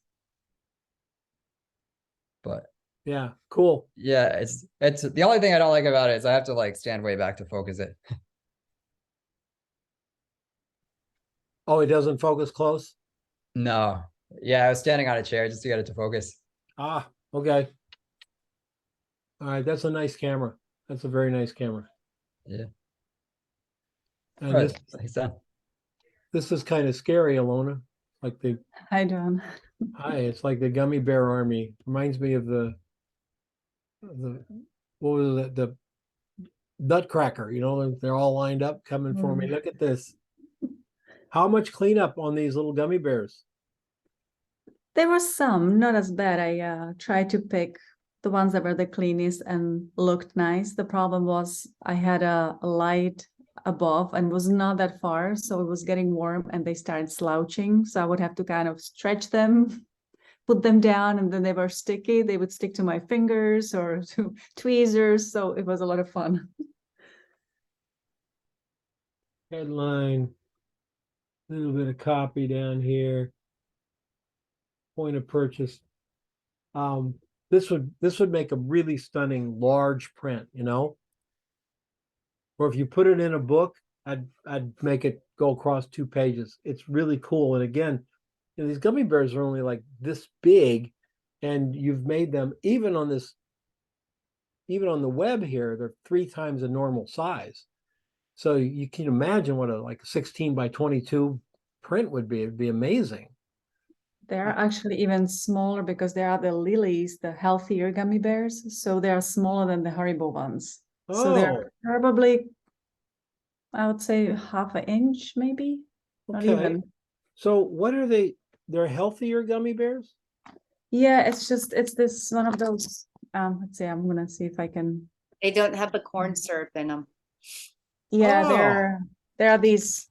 But yeah, cool. Yeah, it's the only thing I don't like about it is I have to like stand way back to focus it. Oh, it doesn't focus close? No. Yeah, I was standing on a chair just to get it to focus. Ah, okay. All right, that's a nice camera. That's a very nice camera. Yeah. And Right. Thanks, Don. this is kind of scary, Alona. Like the Hi, John. hi, it's like the gummy bear army. Reminds me of the what was it? The Nutcracker, you know, they're all lined up coming for me. Look at this. How much cleanup on these little gummy bears? There were some, not as bad. I tried to pick the ones that were the cleanest and looked nice. The problem was I had a light above and was not that far, so it was getting warm and they started slouching. So I would have to kind of stretch them, put them down, and then they were sticky. They would stick to my fingers or to tweezers. So it was a lot of fun. Headline, little bit of copy down here. Point of purchase. This would make a really stunning large print, you know. Or if you put it in a book, I'd make it go across 2 pages. It's really cool. And again, you know, these gummy bears are only like this big, and you've made them even on the web here, they're 3 times the normal size. So you can imagine what a 16 by 22 print would be. It'd be amazing. They're actually even smaller because they are the lilies, the healthier gummy bears. So they are smaller than the Haribo ones. So they're probably, I would say, half an inch, maybe. Not Okay. even. So what are they? They're healthier gummy bears? Yeah, it's this one of those. Let's see, I'm gonna see if I can. They don't have the corn syrup in them. Yeah, Oh. there are these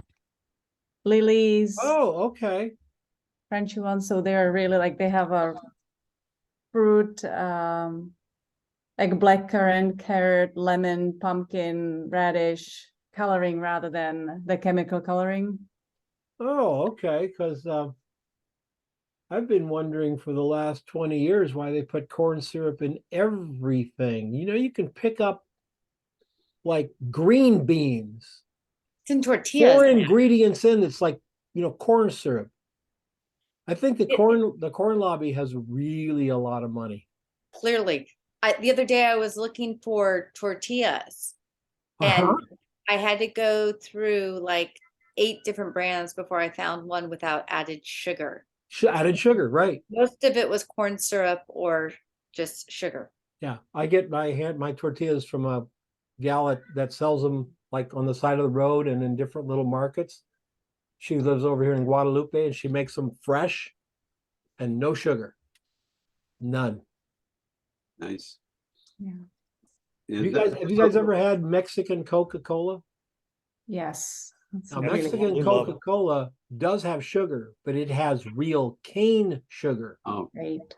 lilies, Oh, okay. crunchy ones. So they're really like they have a fruit, like blackcurrant, carrot, lemon, pumpkin, radish coloring rather than the chemical coloring. Oh, okay. Because I've been wondering for the last 20 years why they put corn syrup in everything. You know, you can pick up like green beans, It's in tortillas. 4 ingredients in it's like, you know, corn syrup. I think the It- corn lobby has really a lot of money. Clearly, the other day I was looking for tortillas, and I had to go through like 8 different brands before I found one without added sugar. Added sugar, right? Most of it was corn syrup or just sugar. Yeah, I get my tortillas from a gal that sells them like on the side of the road and in different little markets. She lives over here in Guadalupe and she makes them fresh and no sugar. None. Nice. Yeah. Have you guys ever had Mexican Coca-Cola? Yes. That's Now, really Mexican good. Coca-Cola does have sugar, but it has real cane sugar, Great.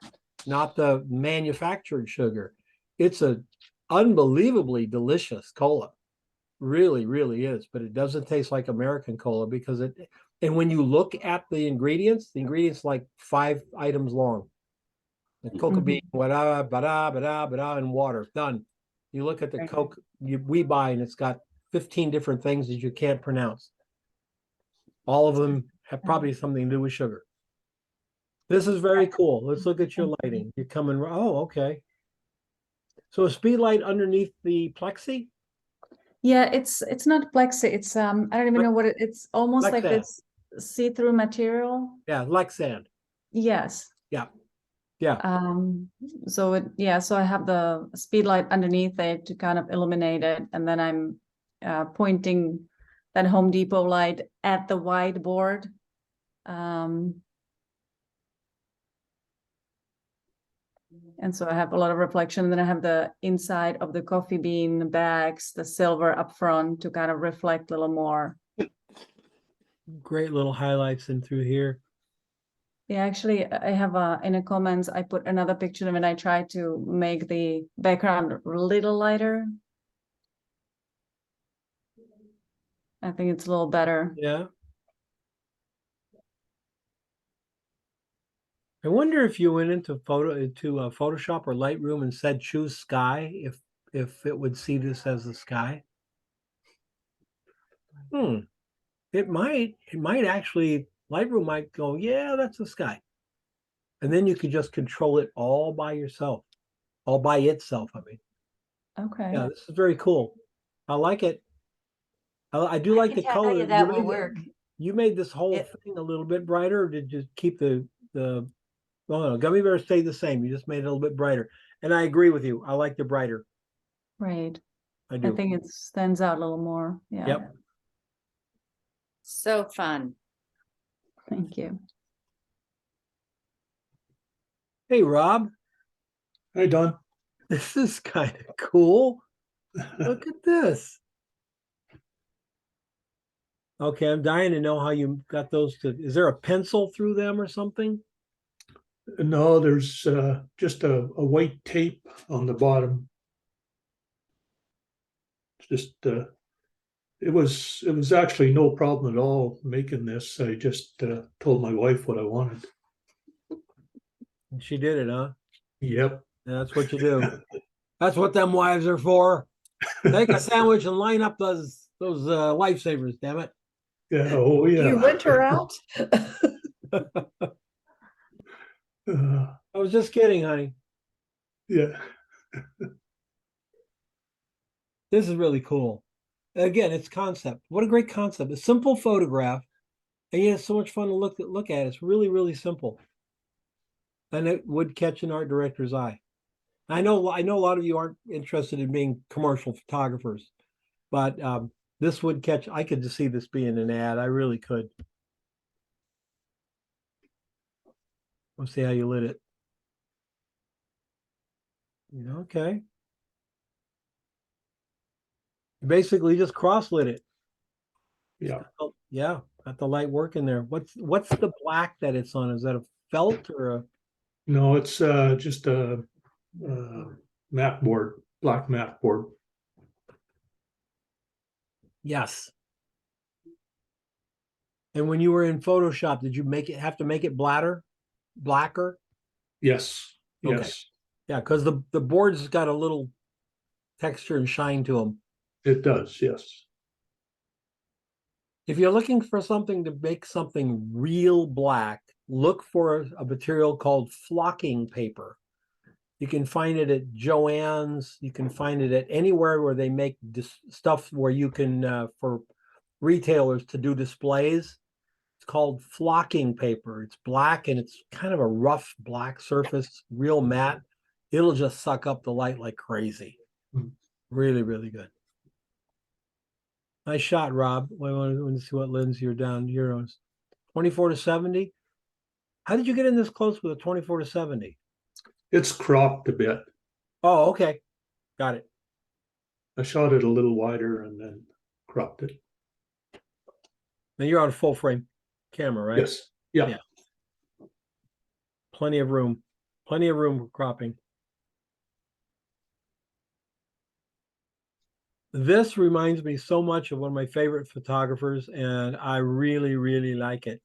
not the manufactured sugar. It's a unbelievably delicious cola. Really, really is, but it doesn't taste like American cola because and when you look at the ingredients like 5 items long. The coca bean, bada, bada, bada, bada, and water, done. You look at the Coke we buy and it's got 15 different things that you can't pronounce. All of them have probably something to do with sugar. This is very cool. Let's look at your lighting. You're coming, oh, okay. So a speed light underneath the plexi? Yeah, it's not plexi. It's I don't even know what it's almost like Lexan. this see-through material. Yeah, Lexan. Yes. Yeah. Yeah. So so I have the speed light underneath it to kind of illuminate it, and then I'm pointing that Home Depot light at the whiteboard. And so I have a lot of reflection, and then I have the inside of the coffee bean bags, the silver up front to kind of reflect a little more. Great little highlights in through here. Yeah, actually, I have in the comments, I put another picture of it. I tried to make the background a little lighter. I think it's a little better. Yeah. I wonder if you went into Photoshop or Lightroom and said choose sky, if it would see this as the sky. It might actually, Lightroom might go, yeah, that's the sky. And then you could just control it all by yourself, all by itself. I mean, Okay. yeah, this is very cool. I like it. I do like can the tell color. you that will work. You made this whole It- thing a little bit brighter, or did you keep the, oh no, gummy bears stayed the same. You just made it a little bit brighter. And I agree with you. I like the brighter. Right. I I do. think it stands out a little more. Yeah. Yep. So fun. Thank you. Hey, Rob, Hey, Don. this is kind of cool. Look at this. Okay, I'm dying to know how you got those to, is there a pencil through them or something? No, there's just a white tape on the bottom. Just it was actually no problem at all making this. I just told my wife what I wanted. And she did it, huh? Yep. Yeah, that's what you do. That's what them wives are for. Take a sandwich and line up those lifesavers, damn it. Yeah. Oh Do yeah. you rent her out? I was just kidding, honey. Yeah. This is really cool. Again, it's concept. What a great concept. A simple photograph, and yet it's so much fun to look at. It's really, really simple. And it would catch an art director's eye. I know a lot of you aren't interested in being commercial photographers, but this would catch, I could just see this being an ad. I really could. Let's see how you lit it. Okay. You basically just cross-lit it. Yeah. Oh, yeah, got the light working there. What's the black that it's on? Is that a felt or a? No, it's just a mat board, black mat board. Yes. And when you were in Photoshop, did you have to make it blacker? Yes. Okay. Yes. Yeah, because the board's got a little texture and shine to them. It does. Yes. If you're looking for something to make something real black, look for a material called flocking paper. You can find it at Joann's. You can find it at anywhere where they make stuff where you can, for retailers to do displays. It's called flocking paper. It's black and it's kind of a rough black surface, real matte. It'll just suck up the light like crazy. Really, really good. Nice shot, Rob. I want to see what lens you're down. You're on 24 to 70. How did you get in this close with a 24 to 70? It's cropped a bit. Oh, okay. Got it. I shot it a little wider and then cropped it. Now you're on a full frame camera, right? Yes. Yeah. Yeah. Plenty of room. Plenty of room for cropping. This reminds me so much of one of my favorite photographers, and I really, really like it.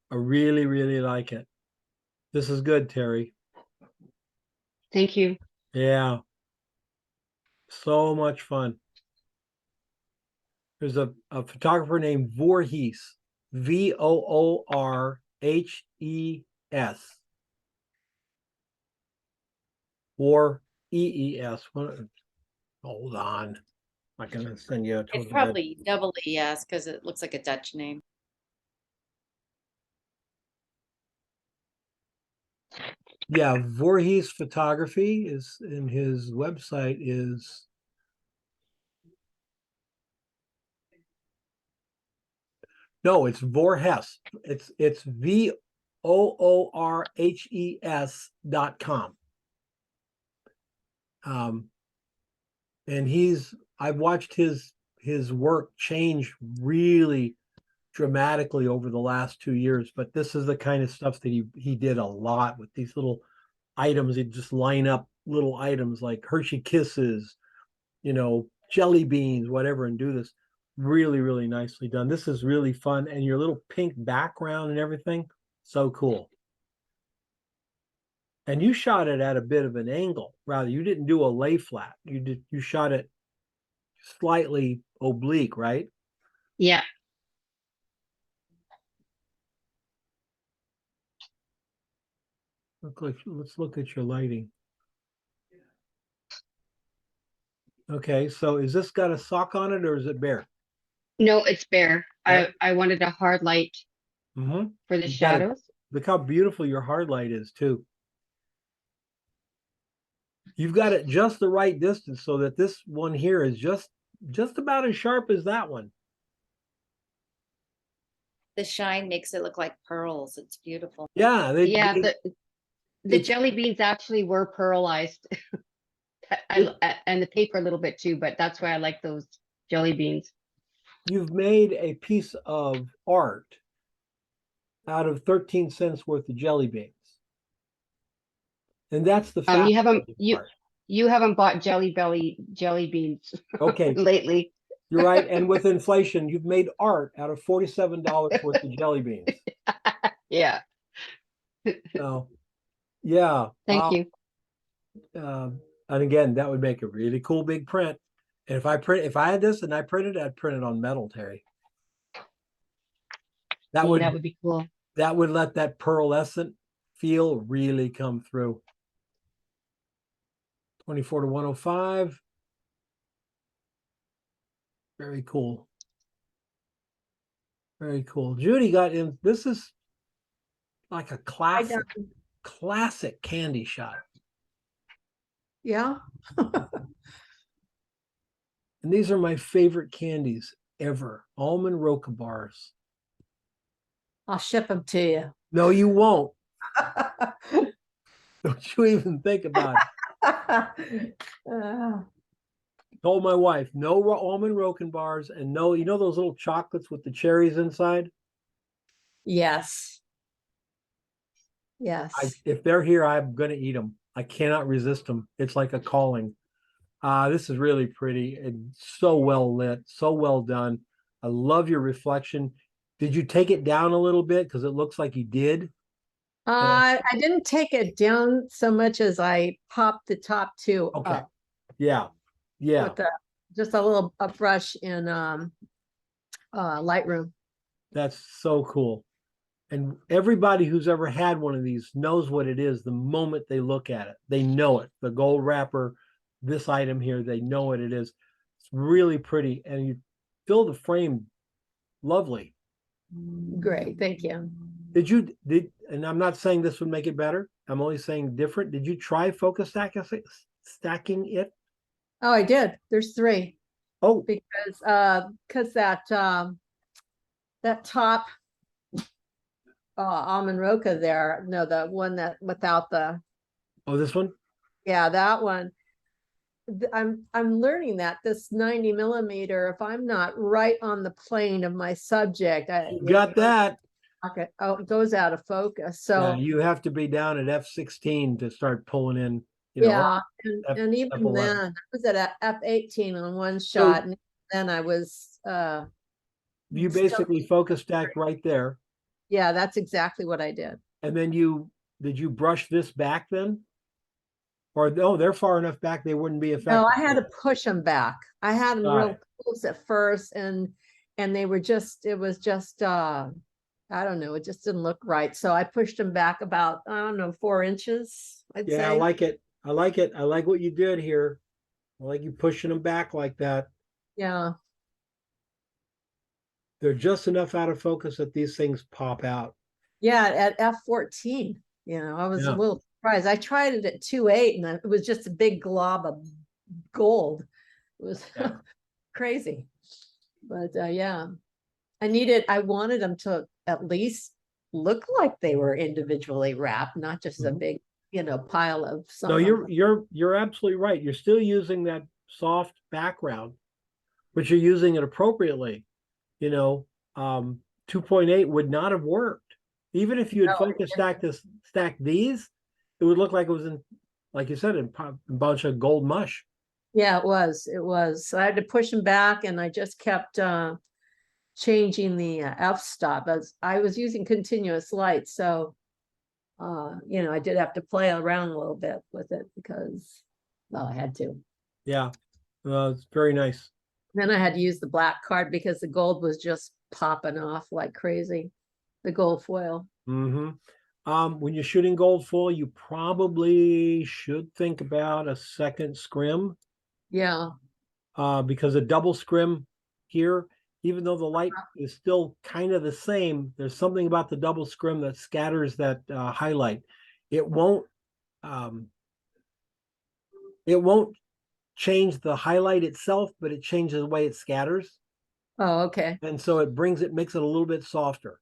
I really, really like it. This is good, Terry. Thank you. Yeah. So much fun. There's a photographer named Voorhees, Voorhes. Or EES. Hold on. I'm not gonna send you a It's total. probably double ES because it looks like a Dutch name. Yeah, Voorhees Photography is, and his website is no, it's Voorhes. It's VOORHES.com. And I've watched his work change really dramatically over the last 2 years, but this is the kind of stuff that he did a lot with these little items. He'd just line up little items like Hershey Kisses, jelly beans, whatever, and do this really, really nicely done. This is really fun. And your little pink background and everything, so cool. And you shot it at a bit of an angle. Rather, you didn't do a lay flat. You shot it slightly oblique, right? Yeah. Let's look at your lighting. Okay, so is this got a sock on it or is it bare? No, it's bare. Yeah. I wanted a hard light Mm-hmm. for the You've got it. shadows. Look how beautiful your hard light is too. You've got it just the right distance so that this one here is just about as sharp as that one. The shine makes it look like pearls. It's beautiful. Yeah, Yeah, the jelly beans actually were pearlized. And the paper a little bit too, but that's why I like those jelly beans. You've made a piece of art out of 13 cents worth of jelly beans. And that's the fact. You haven't bought jelly beans okay lately. You're right. And with inflation, you've made art out of $47 worth of jelly beans. Yeah. So yeah. Thank you. And again, that would make a really cool big print. And if I had this and I printed, I'd print it on metal, Terry. That would be cool. That would let that pearlescent feel really come through. 24 to 105. Very cool. Very cool. Judy got in. This is like a classic candy shot. Yeah. And these are my favorite candies ever. Almond Roca bars. I'll ship them to you. No, you won't. Don't you even think about it. Told my wife, no almond Roca bars and no, you know those little chocolates with the cherries inside? Yes. Yes. If they're here, I'm going to eat them. I cannot resist them. It's like a calling. This is really pretty and so well lit, so well done. I love your reflection. Did you take it down a little bit? Because it looks like you did. I didn't take it down so much as I popped the top two up. Yeah. Yeah. With just a brush in Lightroom. That's so cool. And everybody who's ever had one of these knows what it is the moment they look at it. They know it. The gold wrapper, this item here, they know what it is. It's really pretty. And you fill the frame lovely. Great. Thank you. And I'm not saying this would make it better. I'm only saying different. Did you try focus stacking it? Oh, I did. There's 3. Oh, because that top almond Roca there, no, the one that without the. Oh, this one? Yeah, that one. I'm learning that this 90 millimeter, if I'm not right on the plane of my subject, you got that. Okay. Oh, it goes out of focus. So yeah, you have to be down at F16 to start pulling in. Yeah, and even then, I was at F18 on one shot, and then I was. You basically focus stacked right there. Yeah, that's exactly what I did. And then did you brush this back then? Or no, they're far enough back they wouldn't be effective. No, I had to push them back. I had them real close at first, and they were just. It was just. I don't know. It just didn't look right, so I pushed them back about 4 inches. I'd say. I like it. I like it. I like what you did here. I like you pushing them back like that. Yeah. They're just enough out of focus that these things pop out. Yeah, at F14, I was a little surprised. I tried it at 2.8 and it was just a big glob of gold. It was crazy. But yeah, I wanted them to at least look like they were individually wrapped, not just a big pile of something. No, you're absolutely right. You're still using that soft background, but you're using it appropriately. 2.8 would not have worked. Even if you had focus stacked these, it would look like it was in, like you said, a bunch of gold mush. Yeah, it was. So I had to push them back, and I just kept changing the f-stop as I was using continuous light. So I did have to play around a little bit with it because I had to. Yeah, it's very nice. Then I had to use the black card because the gold was just popping off like crazy. The gold foil. Mm-hmm. When you're shooting gold foil, you probably should think about a second scrim. Yeah. Because a double scrim here, even though the light is still kind of the same, there's something about the double scrim that scatters that highlight. It won't change the highlight itself, but it changes the way it scatters. Oh, okay. And so makes it a little bit softer.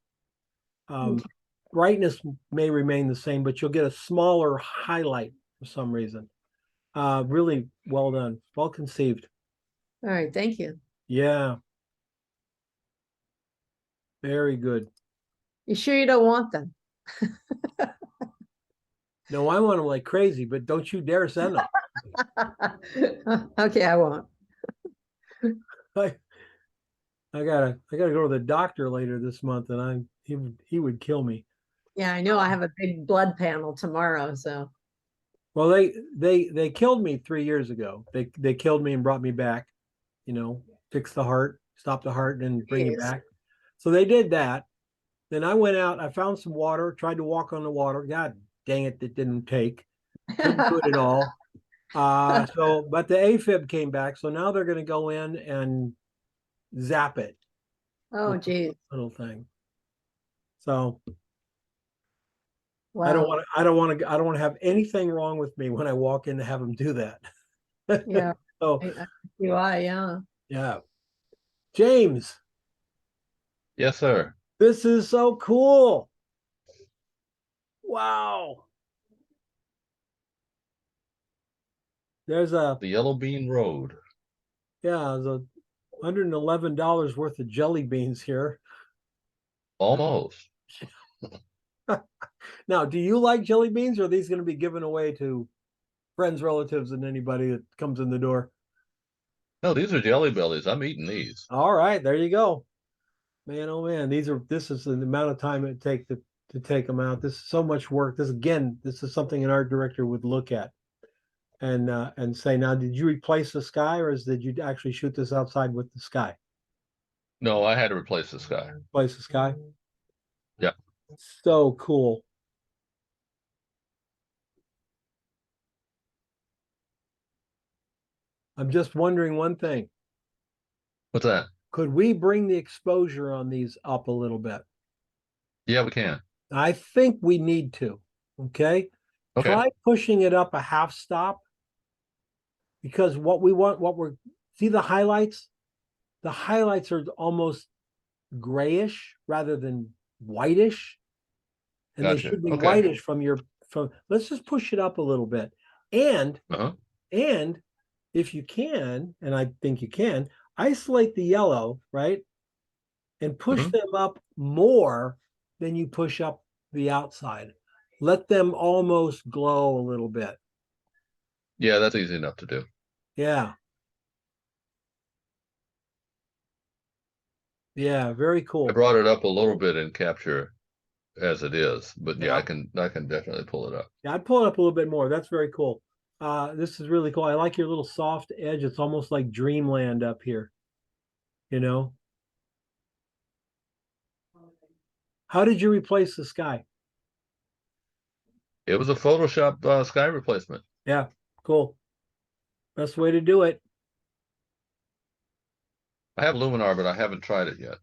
Okay. Brightness may remain the same, but you'll get a smaller highlight for some reason. Really well done. Well conceived. All right. Thank you. Yeah. Very good. You sure you don't want them? No, I want them like crazy, but don't you dare send them. Okay, I won't. I gotta go to the doctor later this month, and he would kill me. Yeah, I know. I have a big blood panel tomorrow, so. Well, they killed me 3 years ago. They killed me and brought me back, fix the heart, stop the heart, and bring it back. So they did that. Then I went out, I found some water, tried to walk on the water. God dang it, it didn't take. Couldn't do it at all. But the AFib came back, so now they're gonna go in and zap it. Oh, geez. Little thing. So Wow. I don't want to have anything wrong with me when I walk in to have them do that. Yeah. So yeah. yeah. James. Yes, sir. This is so cool. Wow. There's the Yellow Bean Road. Yeah, there's $111 worth of jelly beans here. Almost. Now, do you like jelly beans, or are these going to be given away to friends, relatives, and anybody that comes in the door? No, these are Jelly Bellies. I'm eating these. All right, there you go. Man, oh man, this is the amount of time it take to take them out. This is so much work. This is something an art director would look at and say, now, did you replace the sky, or did you actually shoot this outside with the sky? No, I had to replace the sky. Replace the sky? Yeah. So cool. I'm just wondering one thing. What's that? Could we bring the exposure on these up a little bit? Yeah, we can. I think we need to. Okay. Try pushing it up a half stop, because see the highlights? The highlights are almost grayish rather than whitish. And they should be whitish let's just push it up a little bit. And if you can, and I think you can, isolate the yellow, right? And push them up more than you push up the outside. Let them almost glow a little bit. Yeah, that's easy enough to do. Yeah. Yeah, very cool. I brought it up a little bit in capture as it is, but yeah, I can definitely pull it up. Yeah, I'd pull it up a little bit more. That's very cool. This is really cool. I like your little soft edge. It's almost like dreamland up here. How did you replace the sky? It was a Photoshop sky replacement. Yeah, cool. Best way to do it. I have Luminar, but I haven't tried it yet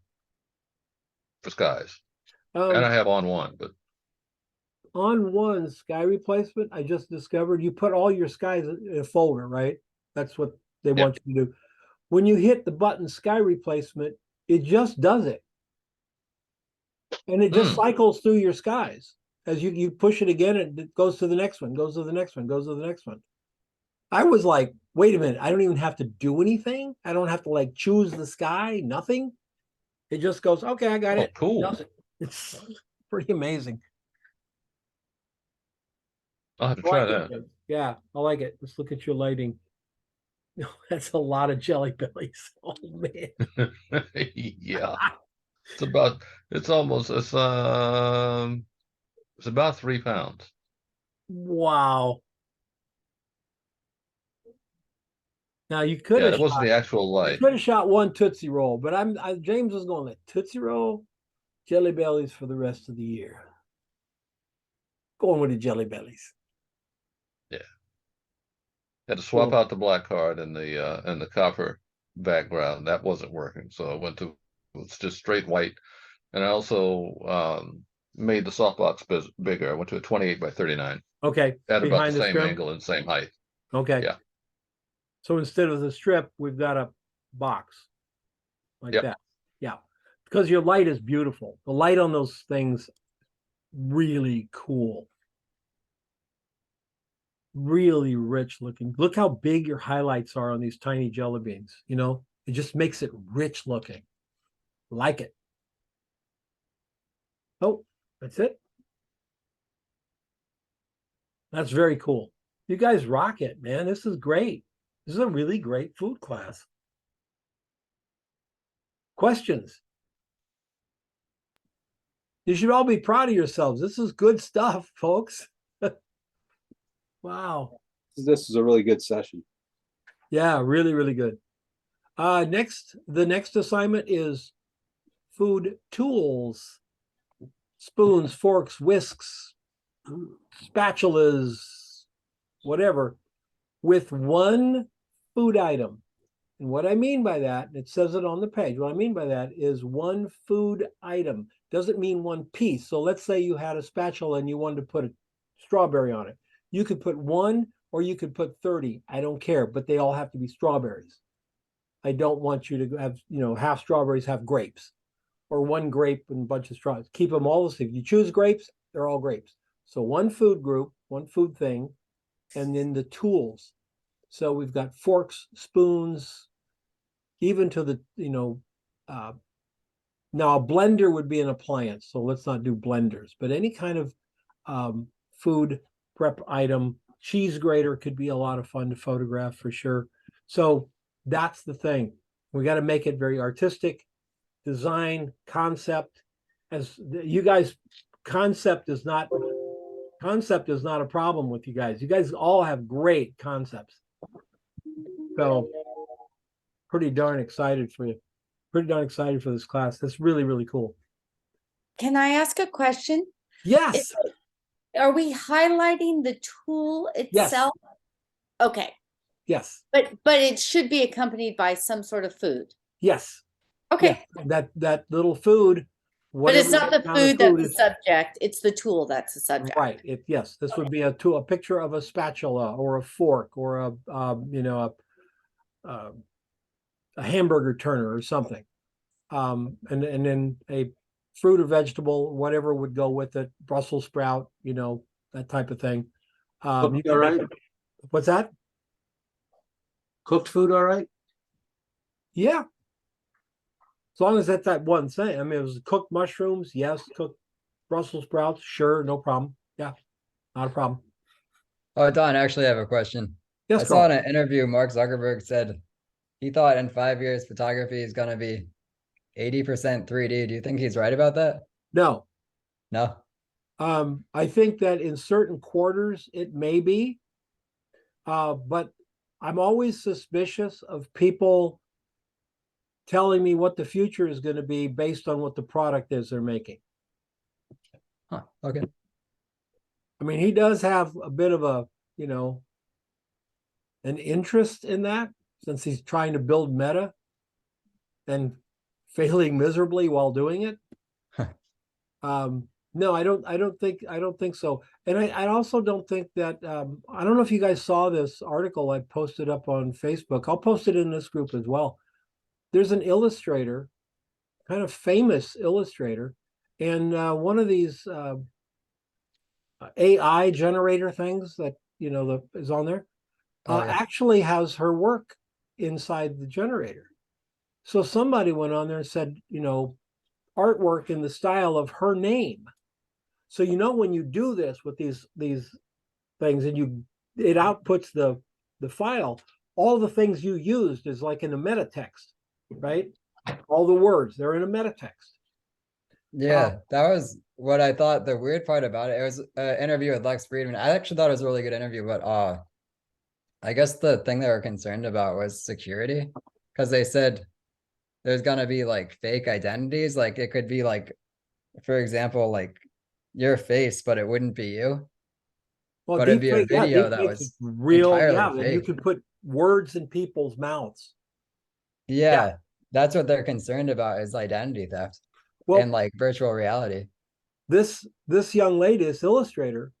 for skies. And I have On1, but On1 sky replacement, I just discovered you put all your skies in a folder, right? That's what they want you to do. When you hit the button sky replacement, it just does it. And it just cycles through your skies. As you push it again, it goes to the next one, goes to the next one, goes to the next one. I was like, wait a minute, I don't even have to do anything. I don't have to choose the sky, nothing. It just goes, okay, I got it. Cool. It's pretty amazing. I'll have to try that. Yeah, I like it. Let's look at your lighting. That's a lot of jelly bellies. Oh man. Yeah. It's about 3 pounds. Wow. Now you could Yeah, have it wasn't shot, the actual light. could have shot one Tootsie Roll, but James was going to Tootsie Roll, Jelly Bellies for the rest of the year. Going with the Jelly Bellies. Yeah. Had to swap Cool. out the black card and the copper background. That wasn't working, so I went to it's just straight white. And I also made the softbox bigger. I went to a 28 by 39 Okay. at about the Behind the same strip. angle and same height. Okay. Yeah. So instead of the strip, we've got a box like Yep. that. Yeah. Because your light is beautiful. The light on those things, really cool. Really rich looking. Look how big your highlights are on these tiny jelly beans. You know, it just makes it rich looking. Like it. Oh, that's it. That's very cool. You guys rock it, man. This is great. This is a really great food class. Questions? You should all be proud of yourselves. This is good stuff, folks. Wow. This is a really good session. Yeah, really, really good. The next assignment is food tools, spoons, forks, whisks, spatulas, whatever, with one food item. And what I mean by that, it says it on the page, what I mean by that is one food item. Doesn't mean one piece. So let's say you had a spatula and you wanted to put a strawberry on it. You could put one or you could put 30. I don't care, but they all have to be strawberries. I don't want you to have, half strawberries, half grapes, or one grape and a bunch of strawberries. Keep them all the same. If you choose grapes, they're all grapes. So one food group, one food thing, and then the tools. So we've got forks, spoons, even to the, now a blender would be an appliance, so let's not do blenders, but any kind of food prep item, cheese grater could be a lot of fun to photograph for sure. So that's the thing. We got to make it very artistic, design, concept. As you guys, concept is not a problem with you guys. You guys all have great concepts. So pretty darn excited for you. Pretty darn excited for this class. That's really, really cool. Can I ask a question? Yes. Are we highlighting the tool itself? Okay. Yes. But it should be accompanied by some sort of food. Yes. Okay. Yeah. That little food. But it's not the food that's the is, subject. It's the tool that's the subject. Right. Yes. This would be a picture of a spatula or a fork or a hamburger turner or something. And then a fruit or vegetable, whatever would go with it, Brussels sprout, that type of thing. All right. What's that? Cooked food, all right? Yeah. As long as that's that one thing. I mean, it was cooked mushrooms, yes. Cooked Brussels sprouts, sure, no problem. Yeah, not a problem. Oh, Don, I actually have a question. Yes, I saw in an interview, Mark Zuckerberg said he thought in 5 years photography is going to be 80% 3D. Do you think he's right about that? No. No. I think that in certain quarters it may be, but I'm always suspicious of people telling me what the future is going to be based on what the product is they're making. Huh, okay. I mean, he does have a bit of a, an interest in that since he's trying to build Meta and failing miserably while doing it. No, I don't think so. And I also don't think that, I don't know if you guys saw this article I posted up on Facebook. I'll post it in this group as well. There's an illustrator, kind of famous illustrator, and one of these AI generator things that, is on there, actually has her work inside the generator. So somebody went on there and said, artwork in the style of her name. So, when you do this with these things and it outputs the file, all the things you used is like in a meta text, right? All the words, they're in a meta text. Yeah, that was what I thought the weird part about it. It was an interview with Lex Friedman. I actually thought it was a really good interview, but I guess the thing they were concerned about was security, because they said there's gonna be like fake identities, like it could be like, for example, like your face, but it wouldn't be you. Well, But it'd be a deepfake, yeah, video that deepfake's was real, entirely yeah, and you fake. can put words in people's mouths. Yeah, that's what they're concerned about is identity theft Well, and like virtual reality. this young lady, this illustrator,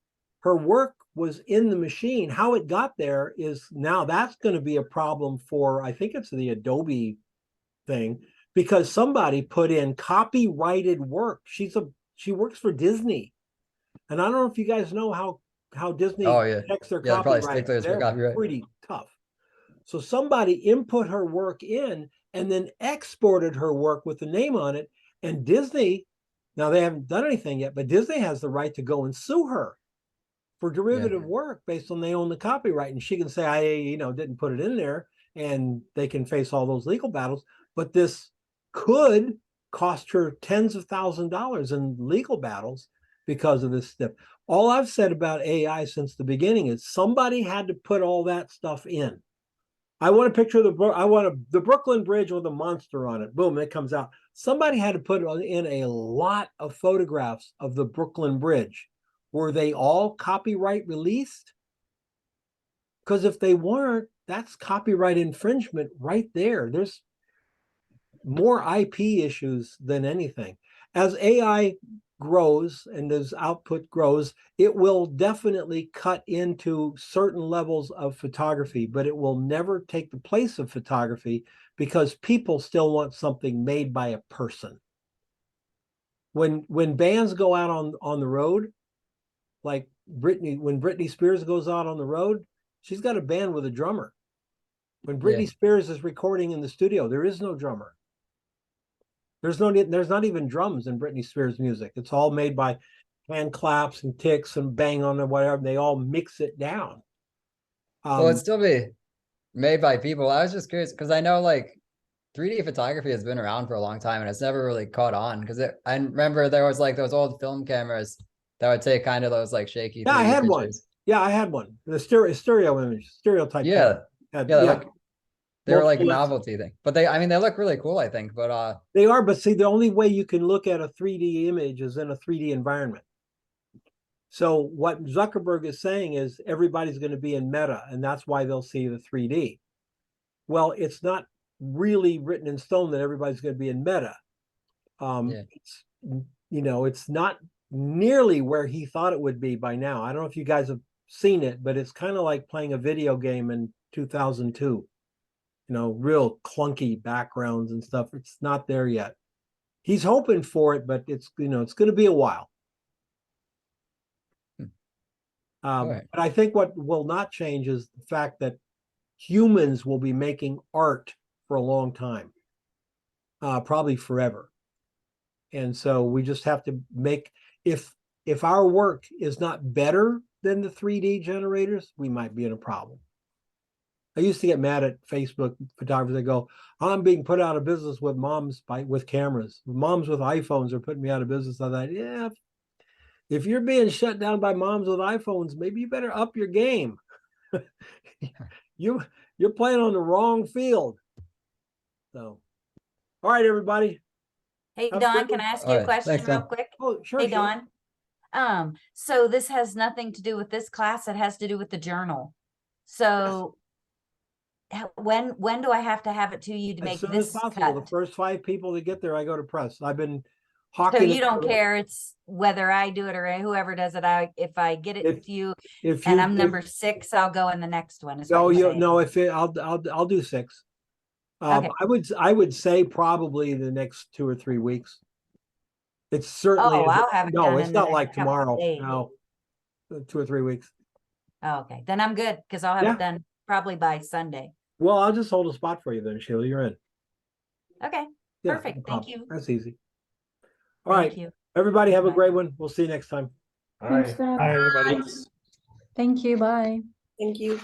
her work was in the machine. How it got there is now that's going to be a problem for, I think it's the Adobe thing, because somebody put in copyrighted work. She works for Disney, and I don't know if you guys know how Disney Oh yeah, checks their yeah, they're probably copyright. sticklers for They're copyright. pretty tough. So somebody input her work in and then exported her work with the name on it. And Disney, now they haven't done anything yet, but Disney has the right to go and sue her for derivative work based on they own the copyright. And she can say, I, didn't put it in there, and they can face all those legal battles. But this could cost her tens of thousands of dollars in legal battles because of this step. All I've said about AI since the beginning is somebody had to put all that stuff in. I want a picture of the Brooklyn Bridge with a monster on it. Boom, it comes out. Somebody had to put in a lot of photographs of the Brooklyn Bridge. Were they all copyright released? Because if they weren't, that's copyright infringement right there. There's more IP issues than anything. As AI grows and as output grows, it will definitely cut into certain levels of photography, but it will never take the place of photography because people still want something made by a person. When bands go out on the road, like when Britney Spears goes out on the road, she's got a band with a drummer. When Britney Spears is recording in the studio, there is no drummer. There's not even drums in Britney Spears music. It's all made by hand claps and ticks and bang on and whatever. They all mix it down. Well, it'd still be made by people. I was just curious because I know like 3D photography has been around for a long time and it's never really caught on because I remember there was like those old film cameras that would take kind of those like shaky. Yeah, I 3D had pictures. one. Yeah, I had one. The stereo image, stereotype. Yeah, camera. They were like a novelty thing, but they look really cool, I think, but they are, but see, the only way you can look at a 3D image is in a 3D environment. So what Zuckerberg is saying is everybody's going to be in Meta, and that's why they'll see the 3D. Well, it's not really written in stone that everybody's going to be in Meta. It's, it's not nearly where he thought it would be by now. I don't know if you guys have seen it, but it's kind of like playing a video game in 2002. Real clunky backgrounds and stuff. It's not there yet. He's hoping for it, but it's it's going to be a while. But I think what will not change is the fact that humans will be making art for a long time, probably forever. And so we just have to make, if our work is not better than the 3D generators, we might be in a problem. I used to get mad at Facebook photographers. They go, I'm being put out of business with moms with cameras. Moms with iPhones are putting me out of business. I thought, yeah, if you're being shut down by moms with iPhones, maybe you better up your game. You're playing on the wrong field. So, all right, everybody. Hey, Have a Don, good can one. I ask All you a right, question thanks, real Don. quick? Oh, sure. Hey, sure. Don. So this has nothing to do with this class. It has to do with the journal. So when do I have to have it to you to As make soon as this possible. The cut? first 5 people that get there, I go to press. I've been So hawking. you don't care. It's whether I do it or whoever does it. If I get it with you if and you- I'm if- number 6, I'll go in the next one. Is what No, you're saying. no. I'll do 6. Okay. I would say probably the next 2 or 3 weeks. It's certainly. Oh, I'll have it No, done it's in the not like next couple of tomorrow. days. No, 2 or 3 weeks. Oh, okay. Then I'm good because I'll have Yeah. it done probably by Sunday. Well, I'll just hold a spot for you then, Sheila. You're in. Okay. Yeah, Perfect. no Thank problem. you. That's easy. All Thank right, you. everybody have a Bye. great one. We'll see you next time. Thanks, Dad. Hi, everybody. Thank you. Bye. Thank you.